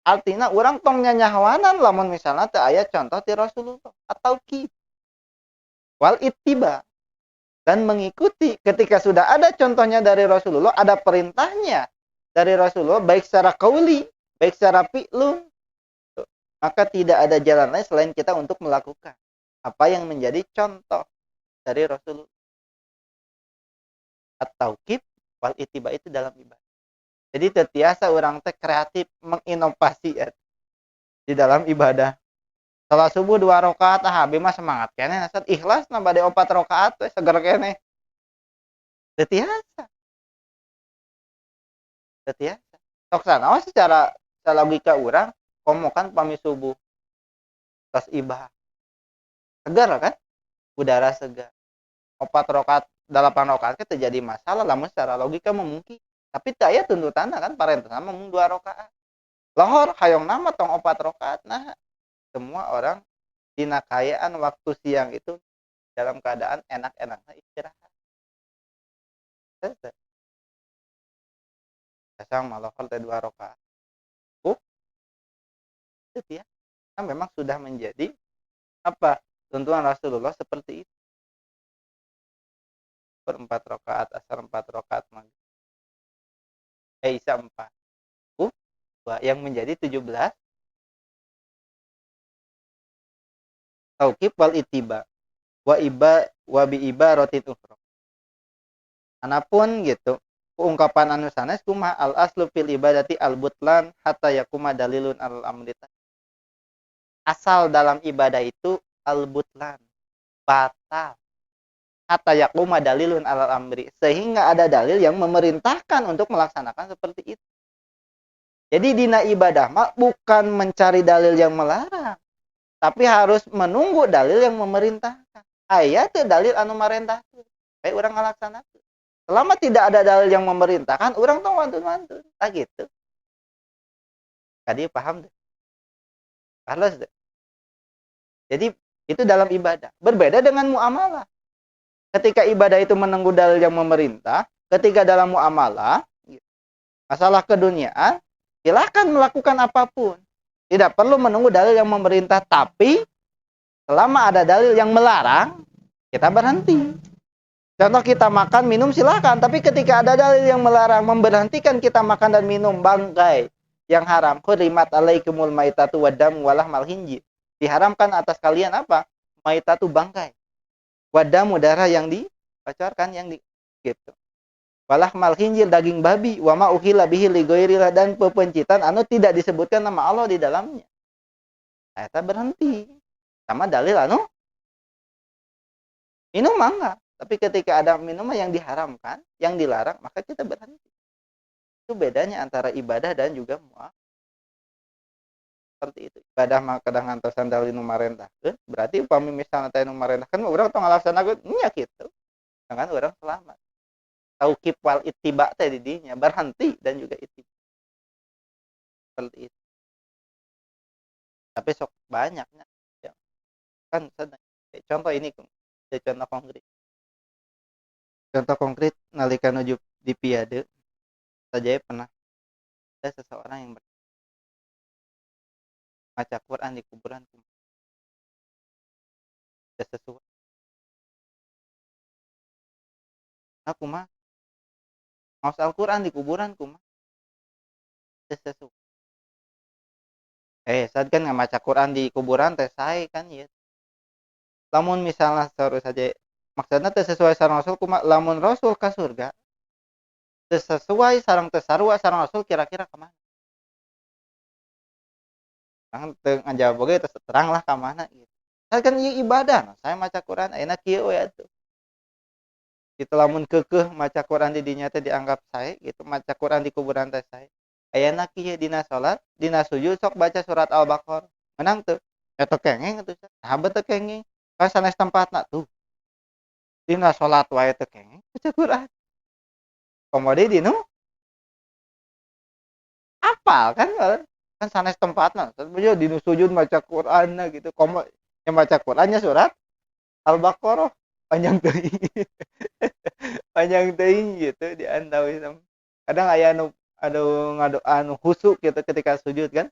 Artinya orang tong nyanyahawanan lamun misalnya teu aya contoh ti Rasulullah. At-tauqif wal ittiba, dan mengikuti ketika sudah ada contohnya dari Rasulullah, ada perintahnya dari Rasulullah baik secara qauli, baik secara fi'lun, maka tidak ada jalan lain selain kita untuk melakukan apa yang menjadi contoh dari Rasulullah. At-tauqif wal ittiba itu dalam ibadah. Jadi tetiasa orang teh kreatif menginovasi di dalam ibadah. Salat subuh 2 rakaat, abi mah semangat keneh asal ikhlas na bade 4 rakaat we seger keneh. Tetiasa. Tetiasa. Sok sanaon secara logika urang, komo kan pami subuh. Tos ibah. Segar kan? Udara segar. 4 rakaat, 8 rakaat teh terjadi masalah lamun secara logika mungkin. Tapi teu aya tuntutanna kan parentesna mung 2 rakaat. Lohor hayong nama tong 4 rakaat. Nah, semua orang dina kayaan waktu siang itu dalam keadaan enak-enaknya istirahat. Dasang malahol teh 2 rakaat. Itu ya. Kan memang sudah menjadi apa? Tuntunan Rasulullah seperti itu. 4 rakaat, asar 4 rakaat maghrib. Isya 4. Yang menjadi 17. Tauqif wal ittiba. Wa bi ibaratin ukhra. Anapun gitu, ungkapan anu sanes kumaha al aslu fil ibadati al butlan hatta yakuma dalilun al amri. Asal dalam ibadah itu al butlan, batal. Hatta yakuma dalilun al amri, sehingga ada dalil yang memerintahkan untuk melaksanakan seperti itu. Jadi dina ibadah mah bukan mencari dalil yang melarang, tapi harus menunggu dalil yang memerintahkan. Aya teu dalil anu marentahkeun, bae urang ngalaksanakeun. Selama tidak ada dalil yang memerintahkan, urang tong wantun-wantun. Tah gitu. Tadi paham deh. Halus deh. Jadi itu dalam ibadah. Berbeda dengan muamalah. Ketika ibadah itu menunggu dalil yang memerintah, ketika dalam muamalah, masalah keduniaan, silakan melakukan apapun. Tidak perlu menunggu dalil yang memerintah, tapi selama ada dalil yang melarang, kita berhenti. Contoh kita makan, minum silakan, tapi ketika ada dalil yang melarang, memberhentikan kita makan dan minum bangkai yang haram, hurimat alaikumul maitatu wadam walah mal hinji. Diharamkan atas kalian apa? Maitatu bangkai. Wadamu darah yang dipacarkan yang di gitu. Walah mal khinzir daging babi, wa ma uhilla bihi li ghairillah dan pepencitan anu tidak disebutkan nama Allah di dalamnya. Eta berhenti. Sama dalil anu minum mangga. Tapi ketika ada minuman yang diharamkan, yang dilarang, maka kita berhenti. Itu bedanya antara ibadah dan juga muamalah. Seperti itu. Ibadah mah kadang ngantosan dalil nu marentahkeun, berarti upami misalna teh nu marentahkeun urang tong ngalaksanakeun nya kitu. Dengan orang selamat. Tauqif wal ittiba teh di dinya berhenti dan juga ittiba. Seperti itu. Tapi sok banyaknya. Ya. Kan contoh ini contoh konkret. Contoh konkret nalika nuju di piade saja pernah ada seseorang yang baca Quran di kuburan tidak sesuai. Aku mah ngaos Al-Quran di kuburan kumah tidak sesuai. Saat kan ngaca Quran di kuburan teh sae kan ya. Lamun misalnya terus saja maksudnya teh sesuai sareng Rasul kumah lamun Rasul ka surga teu sesuai sareng teu sarua sareng Rasul kira-kira ka mana? Kan teu ngajawab oge terus terang lah ka mana gitu. Kan ieu ibadah, saya maca Quran ayeuna kieu we atuh. Gitu lamun keukeuh maca Quran di dinya teh dianggap sae gitu, maca Quran di kuburan teh sae. Ayeuna kieu dina salat, dina sujud sok baca surat Al-Baqarah. Menang teu? Eta kengeng atuh. Sahabat teu kengeng. Kan sanes tempatna tuh. Dina salat wae teu kengeng baca Quran. Komode dinu apal kan kan sanes tempatna. Terus dinu sujud maca Qur'anna gitu. Komo yang baca Qur'annya surat Al-Baqarah panjang teuing. Panjang teuing gitu diantawi sama kadang aya anu ngado anu khusyuk gitu ketika sujud kan.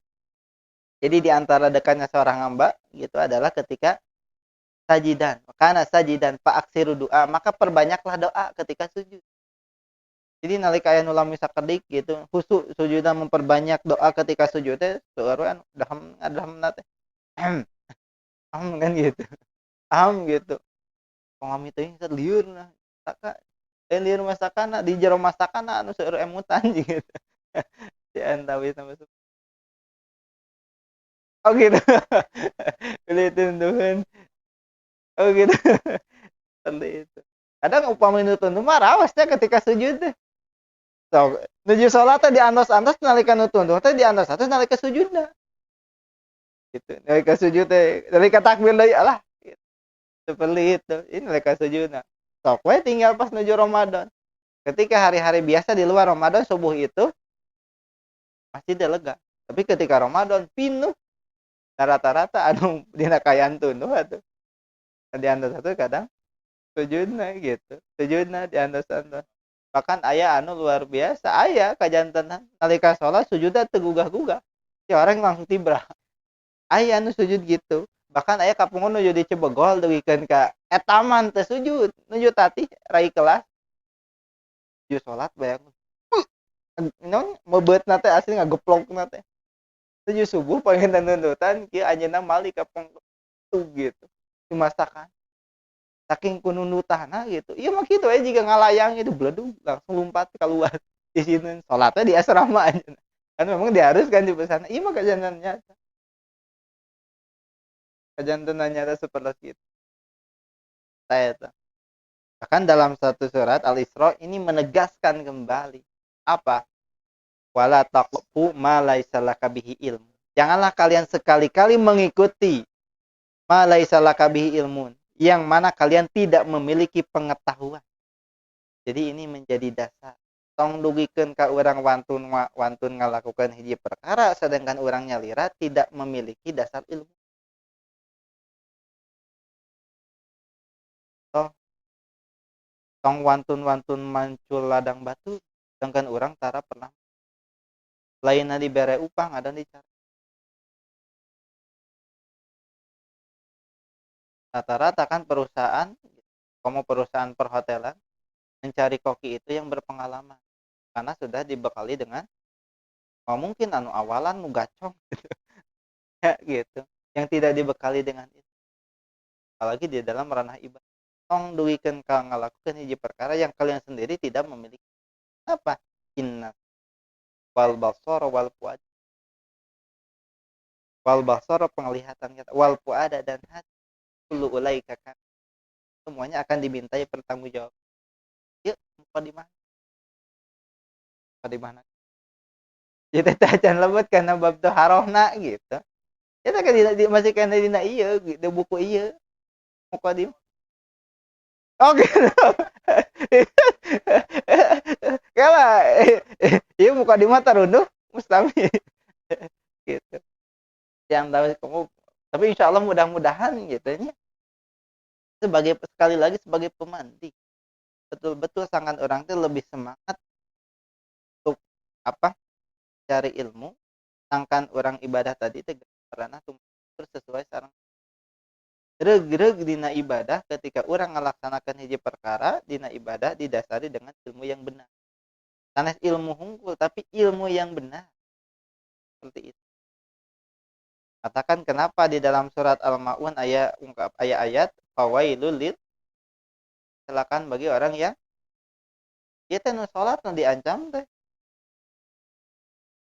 Jadi di antara dekatnya seorang hamba gitu adalah ketika sajidan. Karena sajidan fa aksiru doa, maka perbanyaklah doa ketika sujud. Jadi nalika aya nu lami sakedik gitu, khusyuk sujudna memperbanyak doa ketika sujud teh seueur anu dahamna teh. Kan gitu. Gitu. Pangami teuing liurna. Saka liur masakana di jero masakana anu seueur emutan gitu. Diantawi sama oh gitu. Pilih tunduhan. Oh gitu. Seperti itu. Kadang upami nu tunduh mah rawasnya ketika sujud teh. So, nuju salat teh diantos-antos nalika nu tunduh teh diantos-antos nalika sujudna. Gitu. Nalika sujud teh nalika takbir deui alah gitu. Seperti itu. Ini nalika sujudna. Sok we tinggal pas nuju Ramadan. Ketika hari-hari biasa di luar Ramadan subuh itu masih lega. Tapi ketika Ramadan pinuh rata-rata anu dina kayaan tunduh atuh. Diantos-antos kadang sujudna gitu. Sujudna diantos-antos. Bahkan aya anu luar biasa, aya kajantenan nalika salat sujudna teu gugah-gugah. Si orang langsung tibrah. Aya anu sujud gitu. Bahkan aya kapungun nuju dicebegol dugikeun ka etaman teu sujud, nuju tatih rai kelas. Sujud salat bayang. Non mebeutna teh asli ngageplongna teh. Sujud subuh pengen tuntutan kieu anjeunna mali ka tuh gitu. Dimasakan. Saking kununutana gitu. Iya mah kitu we jiga ngalayang itu bledug langsung lompat keluar. Isieun salatnya di asrama aja. Kan memang diharuskan di pesantren. Iya mah kajantan nyata. Kajantan nyata seperti itu. Saya itu. Bahkan dalam satu surat Al-Isra ini menegaskan kembali apa? Wala taqfu ma laisa laka bihi ilmu. Janganlah kalian sekali-kali mengikuti ma laisa laka bihi ilmun, yang mana kalian tidak memiliki pengetahuan. Jadi ini menjadi dasar. Tong dugikeun ka urang wantun ngalakukan hiji perkara sedangkan urang nyalira tidak memiliki dasar ilmu. Toh tong wantun mancul ladang batu sedangkan urang tara pernah lainna dibere upah ngadan dicara. Rata-rata kan perusahaan perusahaan perhotelan mencari koki itu yang berpengalaman karena sudah dibekali dengan mungkin anu awalan nu gacong gitu. Ya gitu. yang tidak dibekali dengan itu. Apalagi di dalam ranah ibadah. Tong duwikeun ka ngalakukeun hiji perkara yang kalian sendiri tidak memiliki. Apa? Inna wal basara wal fuad. Wal basara penglihatan kita, wal fuada dan hati. Kullu ulaika kan. Semuanya akan dimintai pertanggungjawab. Yuk, muka di mana? Muka di mana? Jadi teh can lebet karena bab toharohna gitu. Eta kan masih kana dina ieu di buku ieu. Muka di Oh gitu. Kala ieu muka di mata runduh mustami. Gitu. Yang tahu kamu tapi insya Allah mudah-mudahan gitu ya. Sebagai sekali lagi sebagai pemantik. Betul-betul sangat orang itu lebih semangat untuk apa? Cari ilmu, sedangkan orang ibadah tadi teh karena terus sesuai sareng reug-reug dina ibadah ketika orang melaksanakan hiji perkara dina ibadah didasari dengan ilmu yang benar. Sanes ilmu hungkul tapi ilmu yang benar. Seperti itu. Katakan kenapa di dalam surat Al-Maun ayat fawailul lil silakan bagi orang yang ieu teh nu salat nu diancam teh.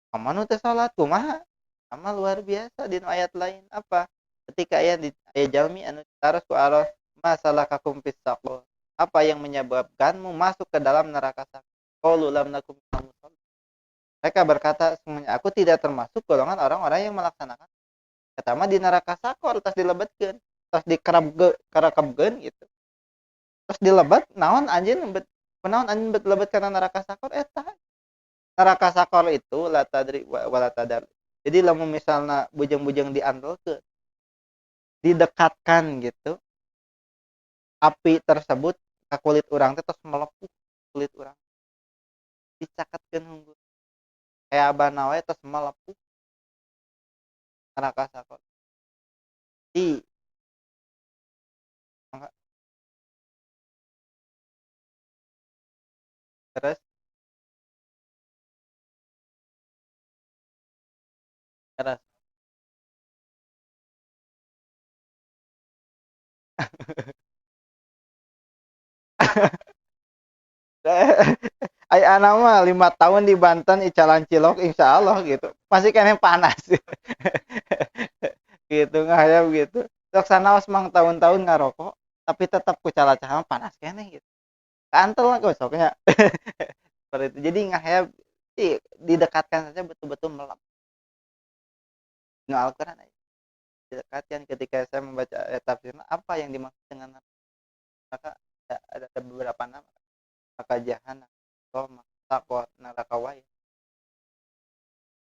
Kamanu teh salat kumaha? Sama luar biasa di ayat lain apa? Ketika ayat jalmi anu taras ku Allah masalah kakum fis saqor. Apa yang menyebabkanmu masuk ke dalam neraka sakor? Qalu lam nakum minal musallin. Mereka berkata semuanya aku tidak termasuk golongan orang-orang yang melaksanakan. Pertama di neraka sakor terus dilebetkeun, terus dikerakabkeun gitu. Terus dilebat naon anjeun naon anjeun lebet kana neraka sakor eta. Neraka sakor itu la tadri wala tadar. Jadi lamun misalna bujang-bujang diandelkeun didekatkan gitu api tersebut ke kulit urang teh terus melepuh kulit urang dicaketkeun hunggul kayak abana we terus melepuh neraka sakor di terus terus ai ana mah 5 tahun di Banten Icalan Cilok insyaallah gitu masih kene panas gitu ngahayap gitu sok sanaos mang tahun-tahun ngarokok tapi tetap ku cala-cala panas kene gitu kantel lah gosoknya seperti itu jadi ngahayap didekatkan saja betul-betul melap Al-Quran aja didekatkan ketika saya membaca ayat tafsirnya apa yang dimaksud dengan neraka ada beberapa nama neraka jahanam soma sakor neraka waya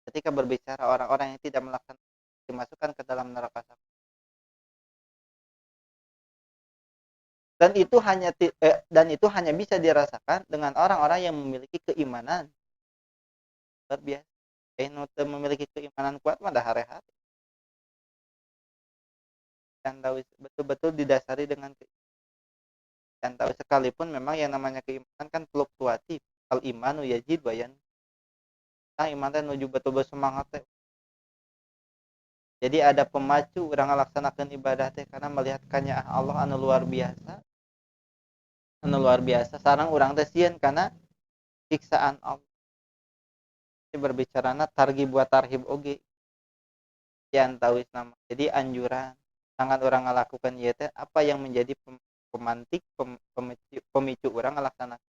ketika berbicara orang-orang yang tidak melaksanakan dimasukkan ke dalam neraka sakor dan itu hanya bisa dirasakan dengan orang-orang yang memiliki keimanan luar biasa memiliki keimanan kuat mah dah hari-hari dan tahu betul-betul didasari dengan dan tahu sekalipun memang yang namanya keimanan kan fluktuatif al imanu yazid bayan nah iman teh nuju betul semangat teh jadi ada pemacu orang melaksanakan ibadah teh karena melihat kanya Allah anu luar biasa sarang orang teh sieun karena siksaan Allah berbicarana targi buat tarhib oge yang tahu nama jadi anjuran sangat orang melakukan ieu teh apa yang menjadi pemantik pemicu orang melaksanakan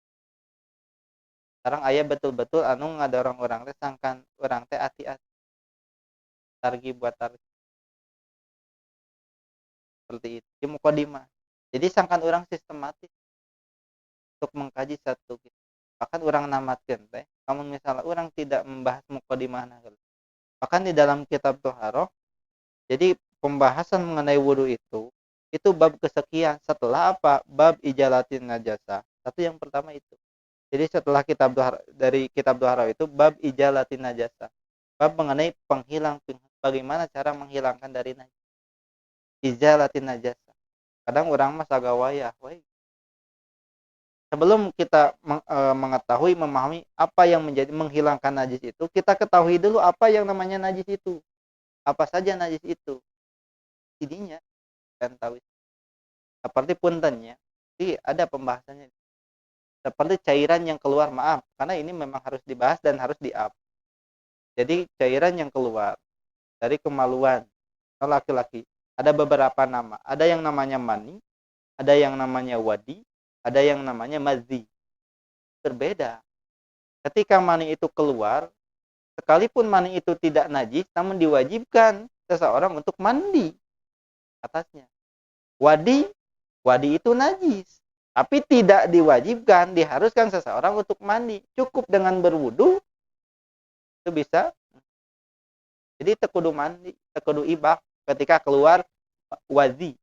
sekarang ayah betul-betul anu ngadorong orang teh sangkan orang teh hati-hati targi buat targi seperti itu di mukodimah jadi sangkan orang sistematis untuk mengkaji satu gitu. Bahkan orang namatkan teh namun misalnya orang tidak membahas mukodimah bahkan di dalam kitab Toharoh jadi pembahasan mengenai wudhu itu bab kesekian setelah apa bab ijalatin najasa satu yang pertama itu jadi setelah dari kitab Toharoh itu bab ijalatin najasa bab mengenai bagaimana cara menghilangkan dari najasa ijalatin najasa kadang orang mah sagawayah sebelum kita mengetahui memahami apa yang menjadi menghilangkan najis itu kita ketahui dulu apa yang namanya najis itu apa saja najis itu Jadinya kan tahu seperti puntennya. Jadi ada pembahasannya. Seperti cairan yang keluar, maaf, karena ini memang harus dibahas dan harus di-up. Jadi cairan yang keluar dari kemaluan laki-laki ada beberapa nama. Ada yang namanya mani, ada yang namanya wadi, ada yang namanya mazi. Berbeda. Ketika mani itu keluar, sekalipun mani itu tidak najis, namun diwajibkan seseorang untuk mandi atasnya. Wadi, wadi itu najis, tapi tidak diwajibkan, diharuskan seseorang untuk mandi. Cukup dengan berwudu itu bisa. Jadi tekudu mandi, tekudu ibak ketika keluar wadi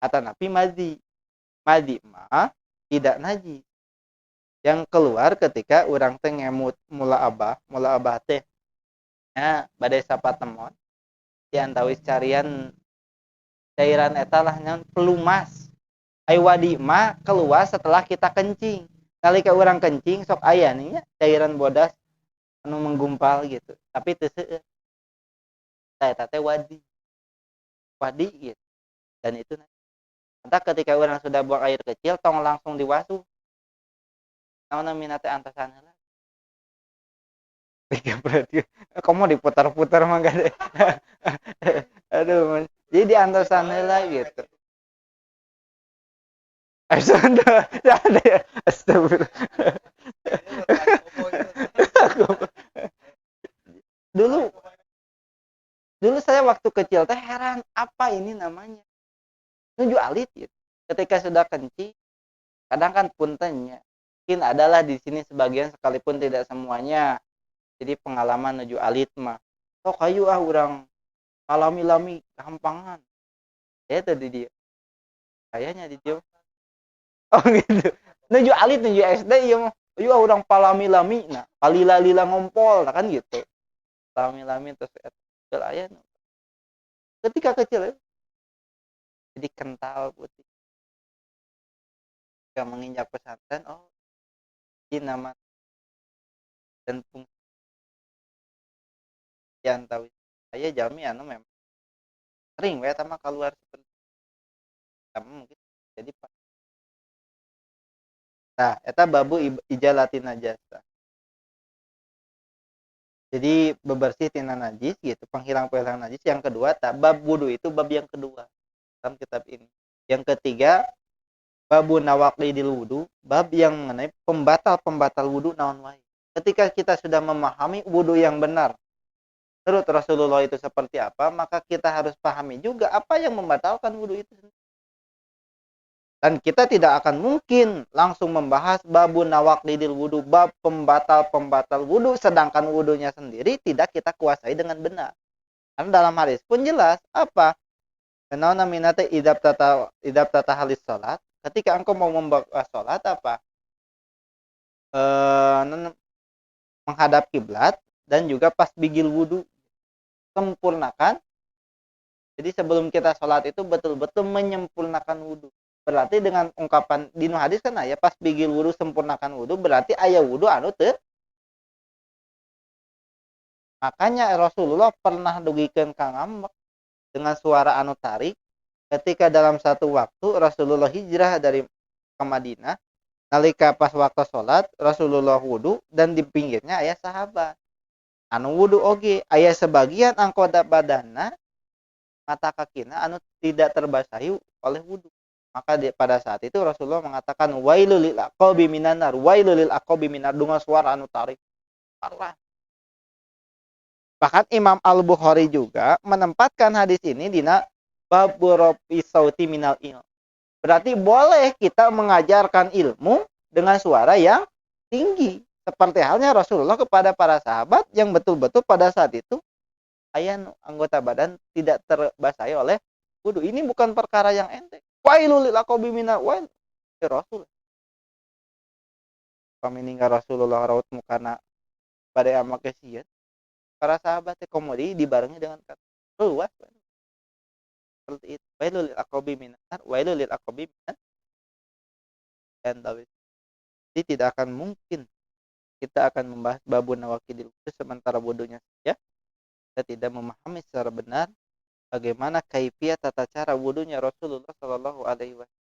atau napi mazi. Mazi mah tidak najis. Yang keluar ketika orang teh ngemut mula abah teh nya badai sapa temon diantawis carian cairan eta lah nyan pelumas. Ai wadi mah keluar setelah kita kencing. Nalika urang kencing sok aya nih cairan bodas anu menggumpal gitu. Tapi teu seueur. Eta teh wadi. Wadi gitu. Dan itu entah ketika urang sudah buang air kecil tong langsung diwasu. Namun minatnya antasan heula. Berarti kamu diputar-putar mah gak deh. Aduh, man. Jadi di antasan heula gitu. Astagfirullah. Astagfirullah. dulu dulu saya waktu kecil teh heran apa ini namanya nuju alit gitu. Ketika sudah kencing kadang kan puntennya mungkin adalah di sini sebagian sekalipun tidak semuanya. Jadi pengalaman nuju alit mah sok kayu urang alami-lami gampangan ya tadi dia kayaknya di dia. Oh gitu nuju alit nuju SD iya mah ayo urang palami-lami nah palila-lila ngompol nah kan gitu palami-lami terus aya ketika kecil ya jadi kental putih ketika menginjak pesantren oh ini nama dan fungsi yang tahu saya jami anu memang sering we sama keluar seperti sama mungkin jadi pak nah eta babu ijalatin najasa jadi bebersih tina najis gitu penghilang najis. Yang kedua tak bab wudu itu bab yang kedua dalam kitab ini. Yang ketiga babu nawaqidil wudu bab yang mengenai pembatal wudu naon wae. Ketika kita sudah memahami wudu yang benar menurut Rasulullah itu seperti apa, maka kita harus pahami juga apa yang membatalkan wudu itu. Dan kita tidak akan mungkin langsung membahas babu nawaqidil wudu, bab pembatal wudu, sedangkan wudunya sendiri tidak kita kuasai dengan benar. Karena dalam hadis pun jelas apa? Karena minate idab tata halis salat, ketika engkau mau membawa salat apa? Menghadap kiblat dan juga pas bigil wudu sempurnakan. Jadi sebelum kita sholat itu betul-betul menyempurnakan wudu. Berarti dengan ungkapan di hadis kan ya pas bigil wudu sempurnakan wudu berarti aya wudu anu teu. Makanya Rasulullah pernah dugikeun ka ngambek dengan suara anu tarik ketika dalam satu waktu Rasulullah hijrah dari ke Madinah. Nalika pas waktu sholat Rasulullah wudu dan di pinggirnya aya sahabat anu wudu oge aya sebagian angkoda badana mata kakina anu tidak terbasahi oleh wudu. Maka pada saat itu Rasulullah mengatakan wailul lil aqabi minan nar, wailul lil aqabi minar dengan suara anu tarik. Parah. Bahkan Imam Al-Bukhari juga menempatkan hadis ini dina bab rafi sauti minal ilm. Berarti boleh kita mengajarkan ilmu dengan suara yang tinggi. Seperti halnya Rasulullah kepada para sahabat yang betul-betul pada saat itu aya anggota badan tidak terbasahi oleh wudu. Ini bukan perkara yang enteng. Wailul lil aqabi minar wail. Ya Rasul. Pamininggal Rasulullah raut mukana pada amak kesieun. Para sahabat teh komodi dibarengi dengan kata luas. Seperti itu. Wailul lil aqabi minar wailul lil aqabi minar. Dan jadi tidak akan mungkin kita akan membahas babu nawaqidil wudu sementara wudunya saja kita tidak memahami secara benar bagaimana kaifiyah tata cara wudunya Rasulullah Shallallahu alaihi wasallam.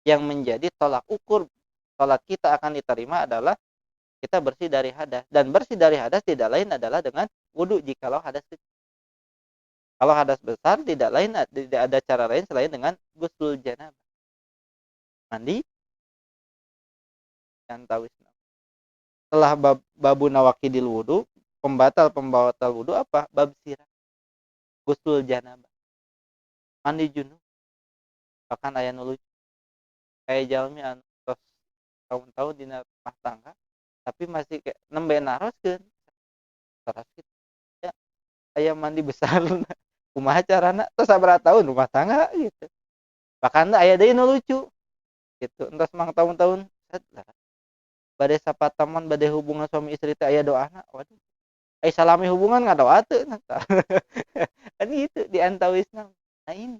Yang menjadi tolak ukur salat kita akan diterima adalah kita bersih dari hadas, dan bersih dari hadas tidak lain adalah dengan wudu jikalau hadas kecil. Kalau hadas besar tidak ada cara lain selain dengan ghusl janabah, mandi dan tawisna. Setelah babu nawakidil wudu, pembatal wudu apa? Bab sirah, ghusl janabah, mandi junub. Bahkan aya nu lucu, kayak jalmi anu tos tahun-tahun dina rumah tangga tapi masih kayak nembe naroskeun saras kitu ya, aya mandi besar kumaha carana tos sabaraha tahun rumah tangga gitu. Bahkan aya deui nu lucu gitu, entos mang tahun-tahun bade sapataman bade hubungan suami istri teh aya doana, waduh ai salami hubungan ngadoa teu kan gitu di antawisna. Nah ini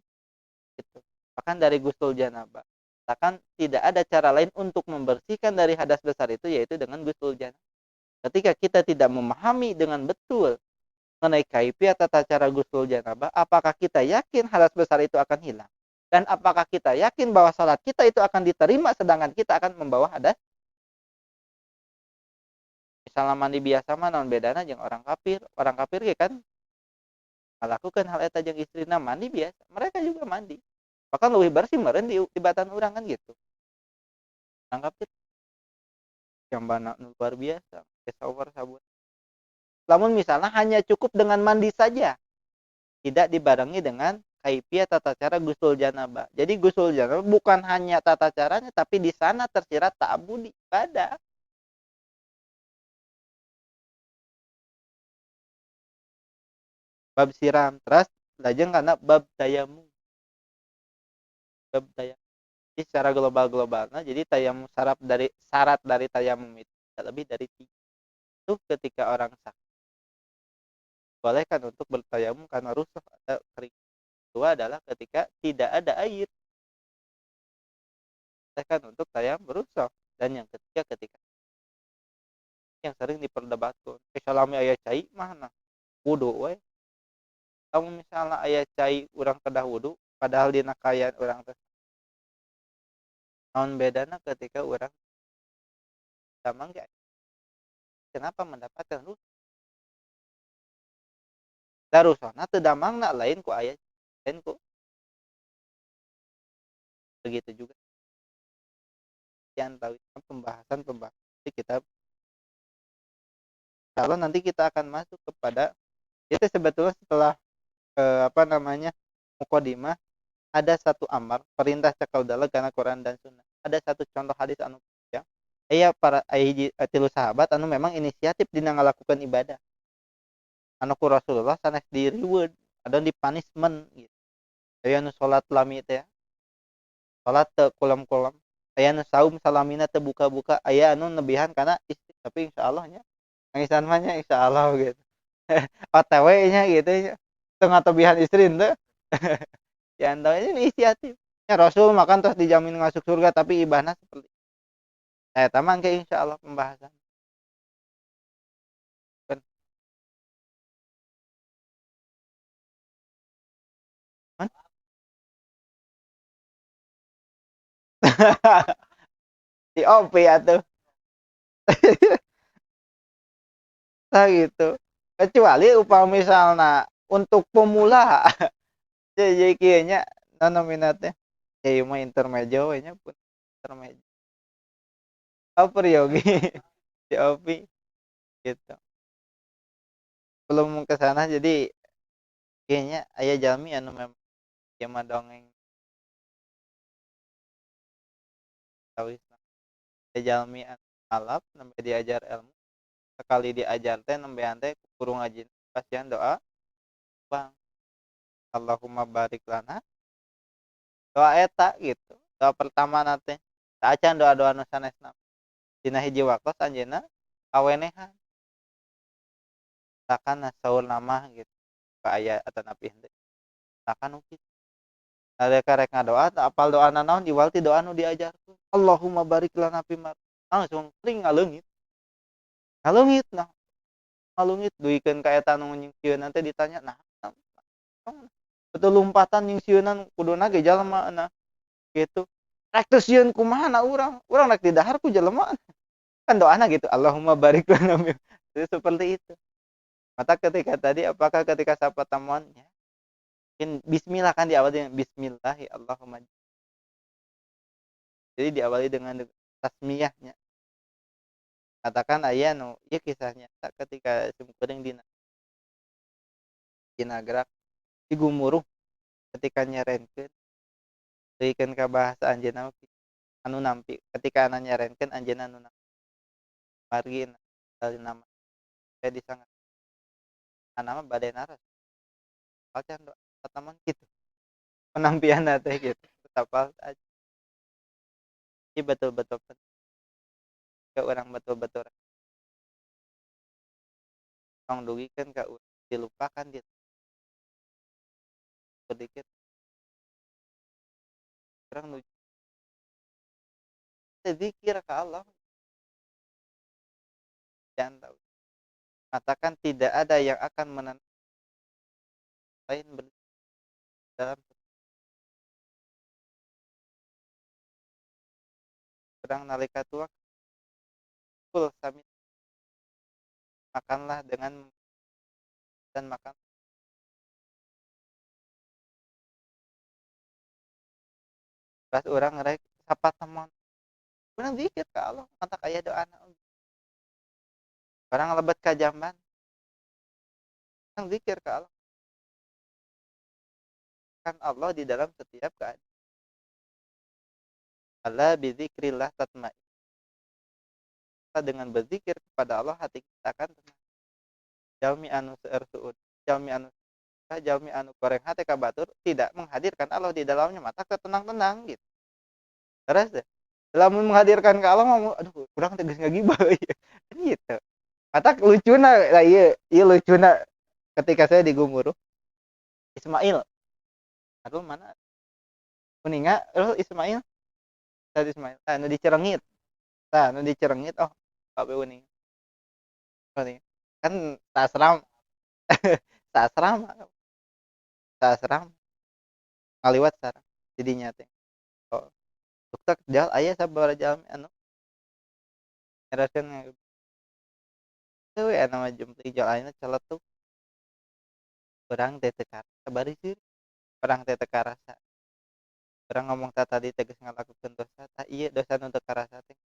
gitu. Bahkan dari ghusl janabah, bahkan tidak ada cara lain untuk membersihkan dari hadas besar itu yaitu dengan ghusl janabah. Ketika kita tidak memahami dengan betul mengenai kaifiyah tata cara ghusl janabah, apakah kita yakin hadas besar itu akan hilang? Dan apakah kita yakin bahwa salat kita itu akan diterima sedangkan kita akan membawa hadas? Misalnya mandi biasa mah naon bedana jeung orang kafir. Orang kafir ya kan melakukan hal eta jeung istrina mandi biasa. Mereka juga mandi. Bahkan lebih bersih meureun di batan urang kan gitu. Orang kafir jambana luar biasa. Shower sabun. Namun misalnya hanya cukup dengan mandi saja, tidak dibarengi dengan kaifiyah tata cara ghusl janabah. Jadi ghusl janabah bukan hanya tata caranya, tapi di sana tersirat ta'abudi ibadah. Bab siram, terus lajeng karena bab tayamum. Bab tayamum. Jadi secara global nah jadi tayamum syarat dari tayamum itu lebih dari 3. Itu ketika orang sakit bolehkan untuk bertayamum karena rusuh atau kering. Kedua adalah ketika tidak ada air, bolehkan untuk tayamum berusaha. Dan yang ketiga ketika yang sering diperdebatkan, salami aya cai mana wudu we. Kamu misalnya aya cai urang kedah wudu padahal dina kayan urang teh naon bedana ketika urang damang ge kenapa mendapatkan rusuh? Darusana teu damangna lain ku aya lain ku begitu juga yang tahu pembahasan di kitab. Kalau nanti kita akan masuk kepada itu sebetulnya setelah apa namanya mukadimah ada satu amar perintah cekal dalag karena Quran dan Sunnah. Ada satu contoh hadis anu ya. Aya para hiji tilu sahabat anu memang inisiatif dina ngalakukan ibadah. Anu ku Rasulullah sanes di reward, ada di punishment gitu. Aya anu salat lami teh, salat teu kulam-kulam. Aya anu saum salamina teu buka-buka, aya anu nebihan kana istri tapi insyaallah nya. Nangisan mah nya insyaallah gitu. OTW nya gitu nya. Teu ngatobihan istri henteu. Ya anda ini inisiatif. Ya Rasul makan terus dijamin masuk surga tapi ibadahnya seperti saya tamang ke insya Allah pembahasan. Kan. Di OP atuh. Nah gitu. Kecuali upah misalnya untuk pemula jadi kayaknya nominatnya ya mah intermedio nya pun intermedio. Apa yogi di OP gitu. Belum ke sana jadi kayaknya aya jalmi anu memang ieu mah dongeng tawisna. Aya jalmi anu alaf nembe diajar ilmu sekali diajar teh nembean teh kudu ngajin pasian doa bang Allahumma barik lana doa eta gitu doa pertama nate tak acan doa-doa nu sanesna dina hiji waktos anjeunna awenehan takan saur nama gitu ka aya atanapi henteu takan nu kitu nalika rek ngadoa apal doana naon iwal ti doa nu diajarkeun Allahumma barik lana fima langsung tring ngaleungit nah ngalungit duikeun ka eta nu nyieun teh ditanya nah betul lompatan yang sieunan kuduna ge jalema gitu. Rek teu sieun kumaha urang rek didahar ku jelema. Kan doana gitu, Allahumma barik lana seperti itu. Maka ketika tadi apakah ketika sapa temannya, mungkin bismillah kan diawali dengan bismillahi Allahumma. Jadi diawali dengan tasmiyahnya. Katakan aya nu ieu kisahnya ketika simkuring dina gerak digumuruh ketika nyarenkeun deuykeun ka bahasa anjeunna anu nampi ketika anu nyarenkeun anjeunna anu nampi margi nama saya disangga nama bade naras can doa teman gitu penampianna teh gitu tapal aja. Jadi betul-betul ke urang betul-betul tong dugikeun ka urang dilupakan dia sedikit urang nuju zikir ka Allah jangan tahu katakan tidak ada yang akan menentukan lain dalam sedang nalika tua kul sami makanlah dengan dan makan pas orang rek sapa teman urang zikir ka Allah mata aya doana barang lebet ka jamban urang zikir ka Allah kan Allah di dalam setiap keadaan. Ala bidzikrillah tatmain. Dengan berzikir kepada Allah hati kita akan tenang. Jalmi anu seueur suud, jalmi anu goreng hate ka batur tidak menghadirkan Allah di dalamnya mata ketenang-tenang gitu. Terus deh, lamun menghadirkan ke Allah mau aduh kurang tegas ngagibah gitu. Mata lucuna lah ieu lucuna ketika saya di Gumuruh Ismail. Aduh mana kuninga Ismail tadi Ismail. Nu dicerengit. Nu dicerengit oh Pak Uning. Kan tasram tasram tasram ngaliwat sareng didinya teh. Oh, tuktak jal aya sabaraha jalmi anu nyeraskeun teu we anu jumpli jal ayeuna celetuk urang teh teu karasa bari seueur urang teh teu karasa. Urang ngomong tadi tegas ngalakukeun dosa tah ieu dosa nu teu karasa teh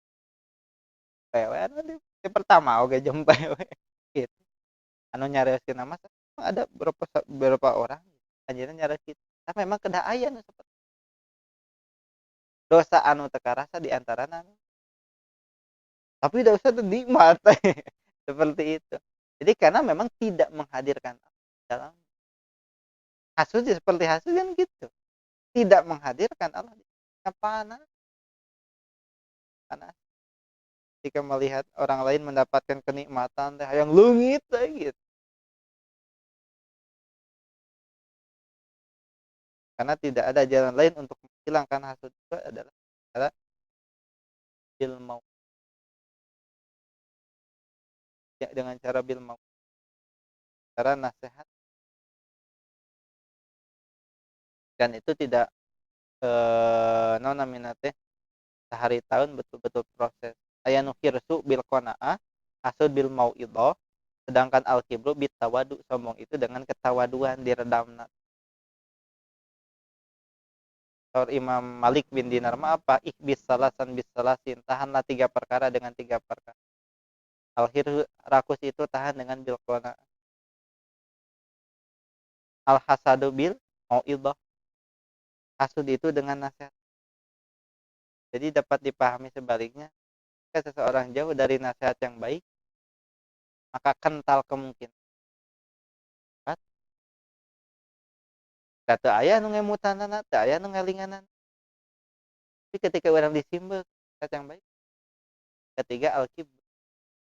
pewe anu di pertama oge jeung pewe gitu. Anu nyareoskeun nama ada beberapa orang anjeunna nyareos kitu. Tapi memang kedah aya nu saperti dosa anu teu karasa di antarana tapi dosa teu nikmat seperti itu. Jadi karena memang tidak menghadirkan dalam hasud seperti hasud kan gitu. Tidak menghadirkan Allah panas panas ketika melihat orang lain mendapatkan kenikmatan teh hayang leungit teh gitu. Karena tidak ada jalan lain untuk menghilangkan hasud itu adalah bil maut. Ya dengan cara bil maut. Cara nasihat dan itu tidak non namina teh sehari tahun betul-betul proses. Aya nu hirsu bil qanaah, hasud bil mauidhah, sedangkan al kibru bit tawadu sombong itu dengan ketawaduan diredamna. Saur Imam Malik bin Dinar mah apa? Ihbis salasan bis salasin, tahanlah 3 perkara dengan 3 perkara. Al hirsu rakus itu tahan dengan bil qanaah. Al hasadu bil mauidhah. Hasud itu dengan nasihat. Jadi dapat dipahami sebaliknya, jika seseorang jauh dari nasihat yang baik, maka kental kemungkinan teu aya nu ngemutanana, teu aya nu ngalinganan. Tapi ketika urang disimbeuh nasihat yang baik, ketiga al-kibr,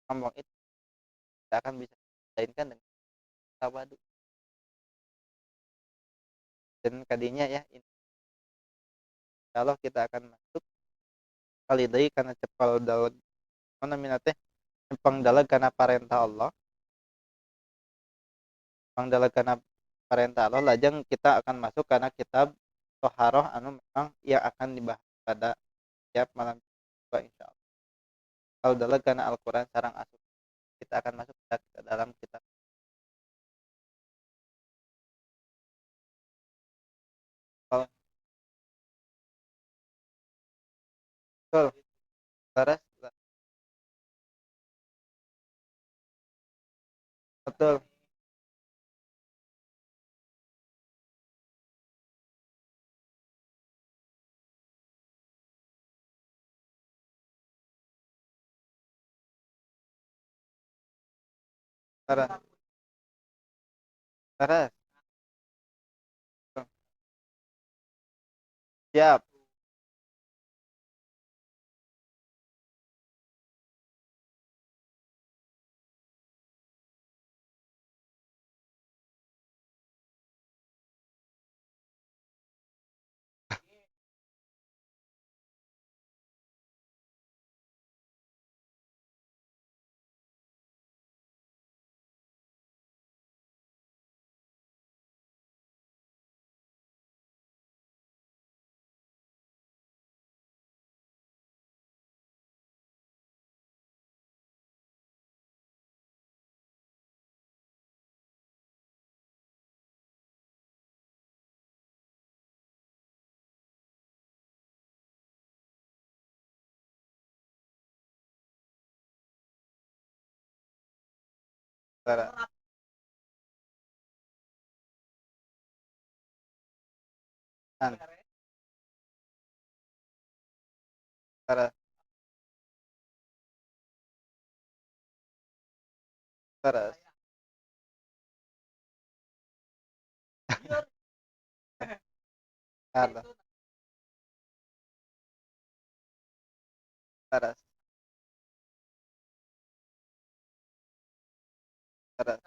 sombong itu tidak akan bisa dilainkan dengan tawadu. Dan kadinya ya, insyaallah kita akan masuk kali deui kana cepal daleg mana mina teh cempang daleg kana parentah Allah, cempang daleg kana Perintah Allah lajeng kita akan masuk karena kitab toharoh anu memang yang akan dibahas pada tiap malam Jumat insyaallah. Kalau dalam karena Al-Qur'an sareng asup kita akan masuk ke dalam kitab. Oh, betul. Laras, betul. Laras, laras. Siap. Laras. An, laras, laras. Laras, laras, laras.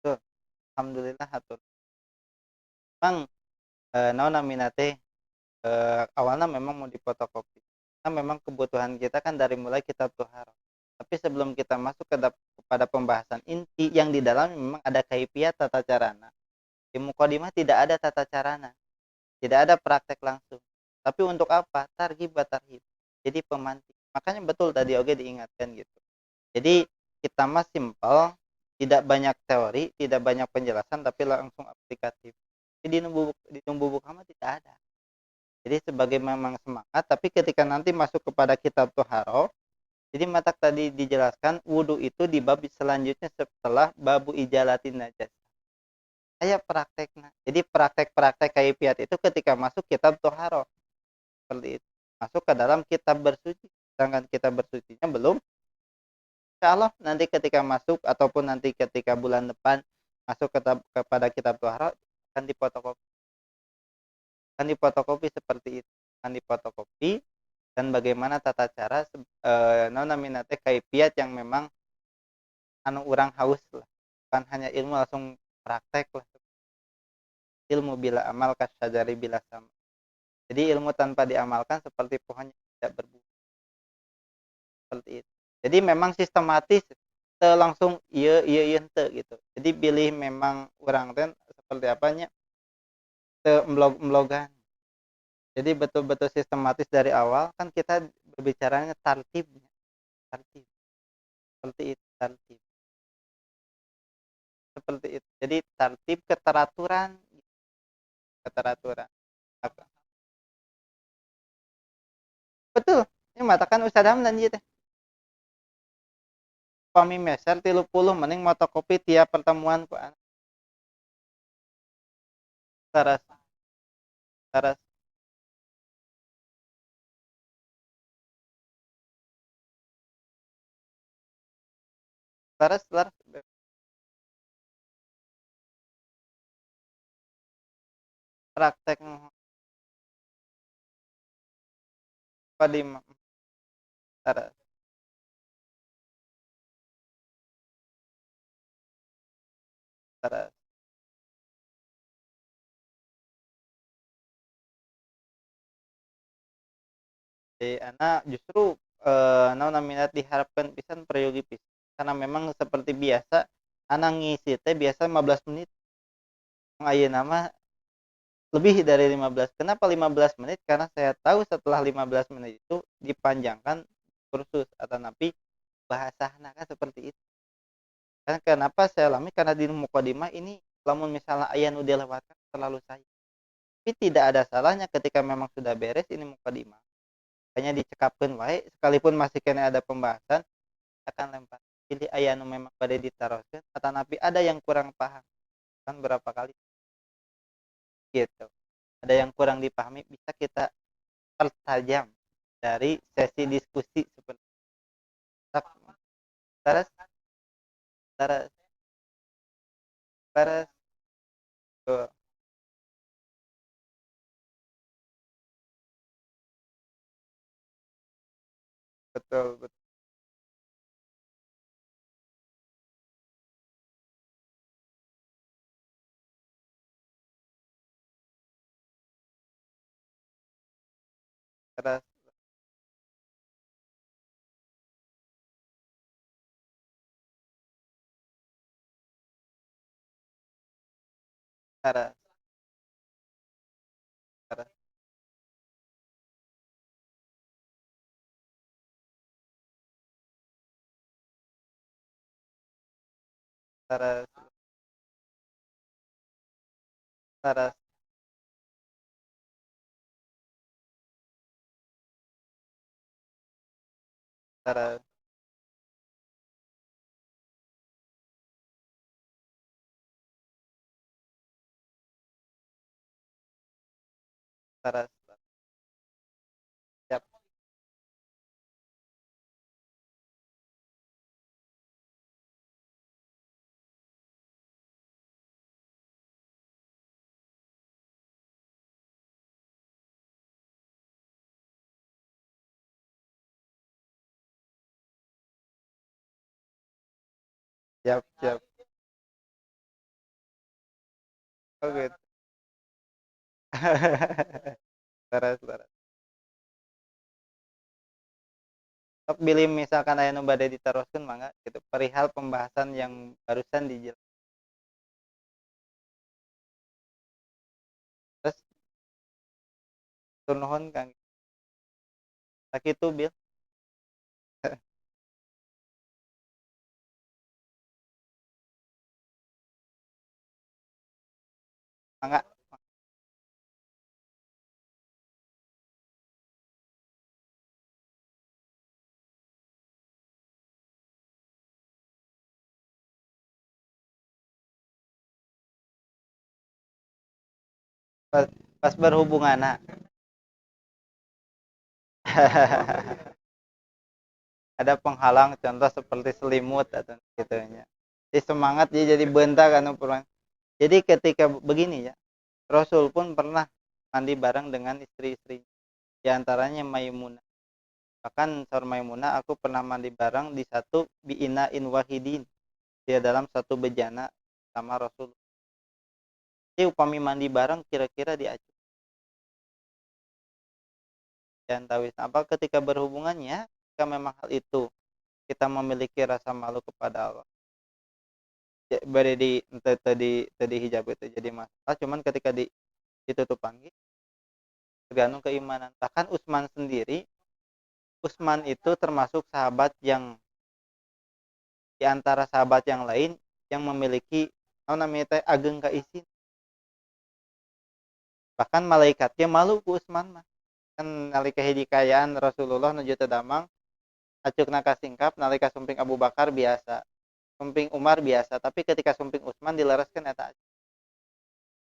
Betul. Alhamdulillah hatur. Mang naon namina teh awalnya memang mau difotokopi. Nah, memang kebutuhan kita kan dari mulai kitab Toharo. Tapi sebelum kita masuk kepada pembahasan inti yang di dalam memang ada kaifiat tata carana. Di mukadimah tidak ada tata carana, tidak ada praktek langsung. Tapi untuk apa? Targhib wa tarhib. Jadi pemantik. Makanya betul tadi oke diingatkan gitu. Jadi kita mah simpel, tidak banyak teori, tidak banyak penjelasan, tapi langsung aplikatif. Jadi di numbu buku tidak ada. Jadi sebagai memang semangat, tapi ketika nanti masuk kepada kitab Toharo, jadi matak tadi dijelaskan wudhu itu di bab selanjutnya setelah babu ijalatin najas. Aya prakteknya. Jadi praktek-praktek kaifiat itu ketika masuk kitab Toharo seperti itu. Masuk ke dalam kitab bersuci. Sedangkan kitab bersucinya belum. Insya Allah nanti ketika masuk ataupun nanti ketika bulan depan masuk kepada kitab Toharo akan difotokopi. Akan difotokopi seperti itu. Akan difotokopi dan bagaimana tata cara nona minate kaifiat yang memang anu urang haus lah, bukan hanya ilmu langsung praktek lah. Ilmu bila amal kasyajari bila sama, jadi ilmu tanpa diamalkan seperti pohon yang tidak berbuah, seperti itu. Jadi memang sistematis langsung iya iya iya ente gitu. Jadi pilih memang orang ten seperti apanya emblog-emblogan. Jadi betul-betul sistematis dari awal kan kita berbicaranya tartibnya, tartib seperti itu, tartib seperti itu. Jadi tertib keteraturan, keteraturan. Apa? Betul. Ini matakan Ustaz Hamdan gitu. Pami meser 30 mending motokopi tiap pertemuan ku saras saras saras saras praktek padima saras saras Ana justru, naon minat diharapkan pisan prayogi pisan, karena memang seperti biasa ana ngisi teh biasa 15 menit, ayeuna mah lebih dari 15. Kenapa 15 menit? Karena saya tahu setelah 15 menit itu dipanjangkan kursus atanapi bahasana kan seperti itu. Kan kenapa saya alami karena di mukadimah ini lamun misalnya aya nu dilewatkan terlalu sayang. Tapi tidak ada salahnya ketika memang sudah beres ini mukadimah, hanya dicekapkeun wae sekalipun masih kena ada pembahasan akan lempar. Jadi aya nu memang bade ditaroskeun atanapi ada yang kurang paham, kan berapa kali gitu. Ada yang kurang dipahami bisa kita pertajam dari sesi diskusi seperti terus terus terus betul betul betul terus terus terus terus terus terus terus siap siap siap. Oh gitu. Terus terus sok bilih misalkan aya nu bade diteruskeun mangga gitu perihal pembahasan yang barusan dijelaskan terus tur nuhun Kang sakitu Bil mangga pas, pas berhubungan ada penghalang contoh seperti selimut atau gitunya jadi semangat dia jadi bentar kan perang jadi ketika begini ya Rasul pun pernah mandi bareng dengan istri-istri di antaranya Maimunah bahkan Sor Maimunah aku pernah mandi bareng di satu biina in wahidin dia dalam satu bejana sama Rasul jadi upami mandi bareng kira-kira diacu dan tawis apa ketika berhubungannya jika memang hal itu kita memiliki rasa malu kepada Allah ya, bari di tadi hijab itu jadi masalah cuman ketika ditutupan gitu tergantung keimanan bahkan Utsman sendiri Utsman itu termasuk sahabat yang di antara sahabat yang lain yang memiliki namanya teh ageng kaisin bahkan malaikatnya malu ku Utsman mah kan nalika hiji kayaan Rasulullah nuju teu damang acukna kasingkap nalika sumping Abu Bakar biasa sumping Umar biasa tapi ketika sumping Utsman dilereskeun eta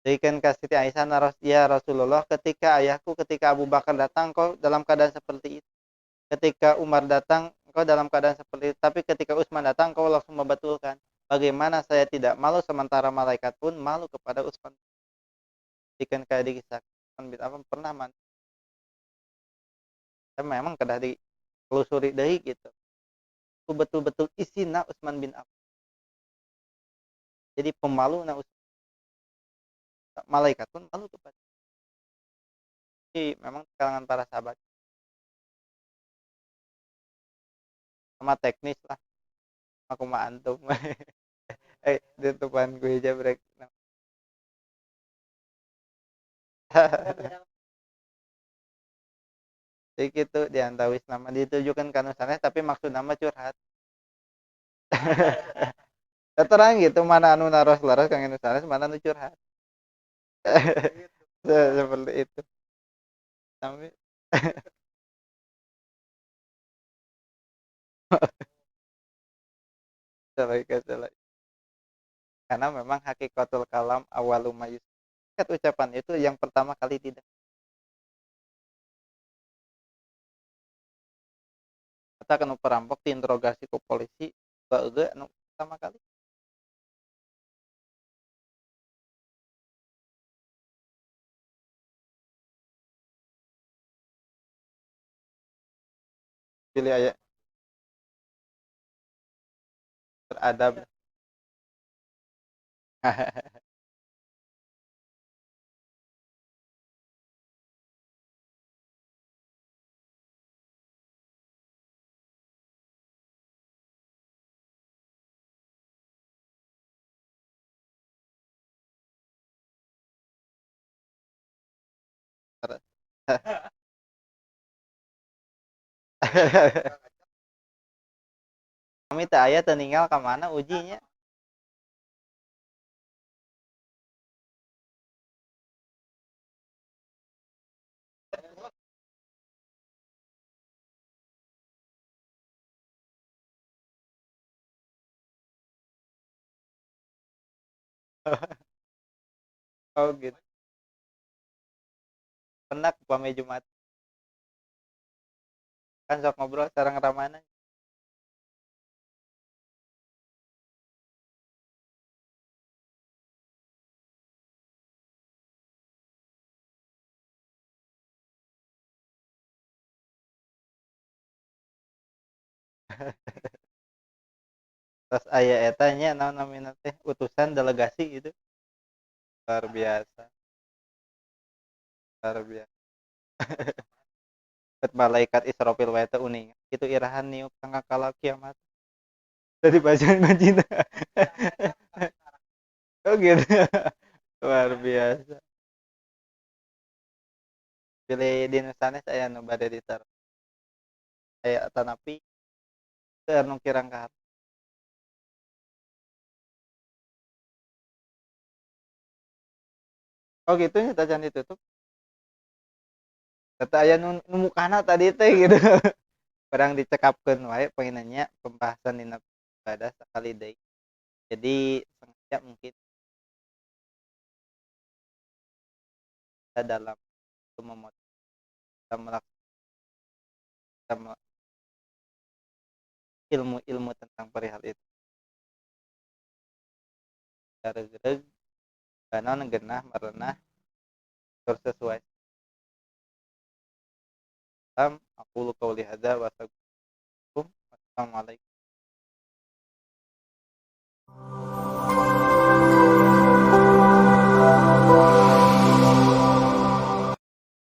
Demikian ke Siti Aisyah, ya Rasulullah, ketika ayahku, ketika Abu Bakar datang, kau dalam keadaan seperti itu. Ketika Umar datang, kau dalam keadaan seperti itu. Tapi ketika Utsman datang, kau langsung membetulkan. Bagaimana saya tidak malu, sementara malaikat pun malu kepada Utsman. Demikian kayak dikisahkan, apa pernah man. Dan memang kedah ditelusuri deui gitu. Itu betul-betul isina Utsman bin Affan. Jadi pemalu na malaikat pun malu kepada. Jadi memang kalangan para sahabat sama teknis lah aku mah antum. Ditutupan ku hija brek. Jadi gitu diantawis nama ditujukan kanu sanes tapi maksud nama curhat. Terang gitu mana anu naros laras kang anu sanes mana anu curhat. Seperti itu. Tapi salah karena memang hakikatul kalam awalumayus ucapan itu yang pertama kali tidak kata kanu perampok diinterogasi ke polisi beuge anu pertama kali pilih aya beradab. kami teh aya teu ninggal ka mana ujinya. Oh gitu pernah pame Jumat kan sok ngobrol sareng ramana. Terus aya eta nya naon namina teh utusan delegasi gitu luar biasa luar biasa. Bet malaikat Israfil wae teh uning itu irahan niup sangkakala kiamat dari bacaan majina. Oh gitu. Luar biasa. Pilih di nusanes aya nu bade diter aya tanapi teu nu kirang kahar. Oh gitu nya tacan ditutup. Kata aya nu mukana tadi teh gitu. Barang dicekapkeun wae penginnya pembahasan dina ibadah sakali deui. Jadi sengaja mungkin kita dalam melaksanakan ilmu-ilmu tentang perihal itu. Gareg-gareg kana geunah marenah tur sesuai. Aku qouli hadza wa astagfirullahaladzim. Wassalamualaikum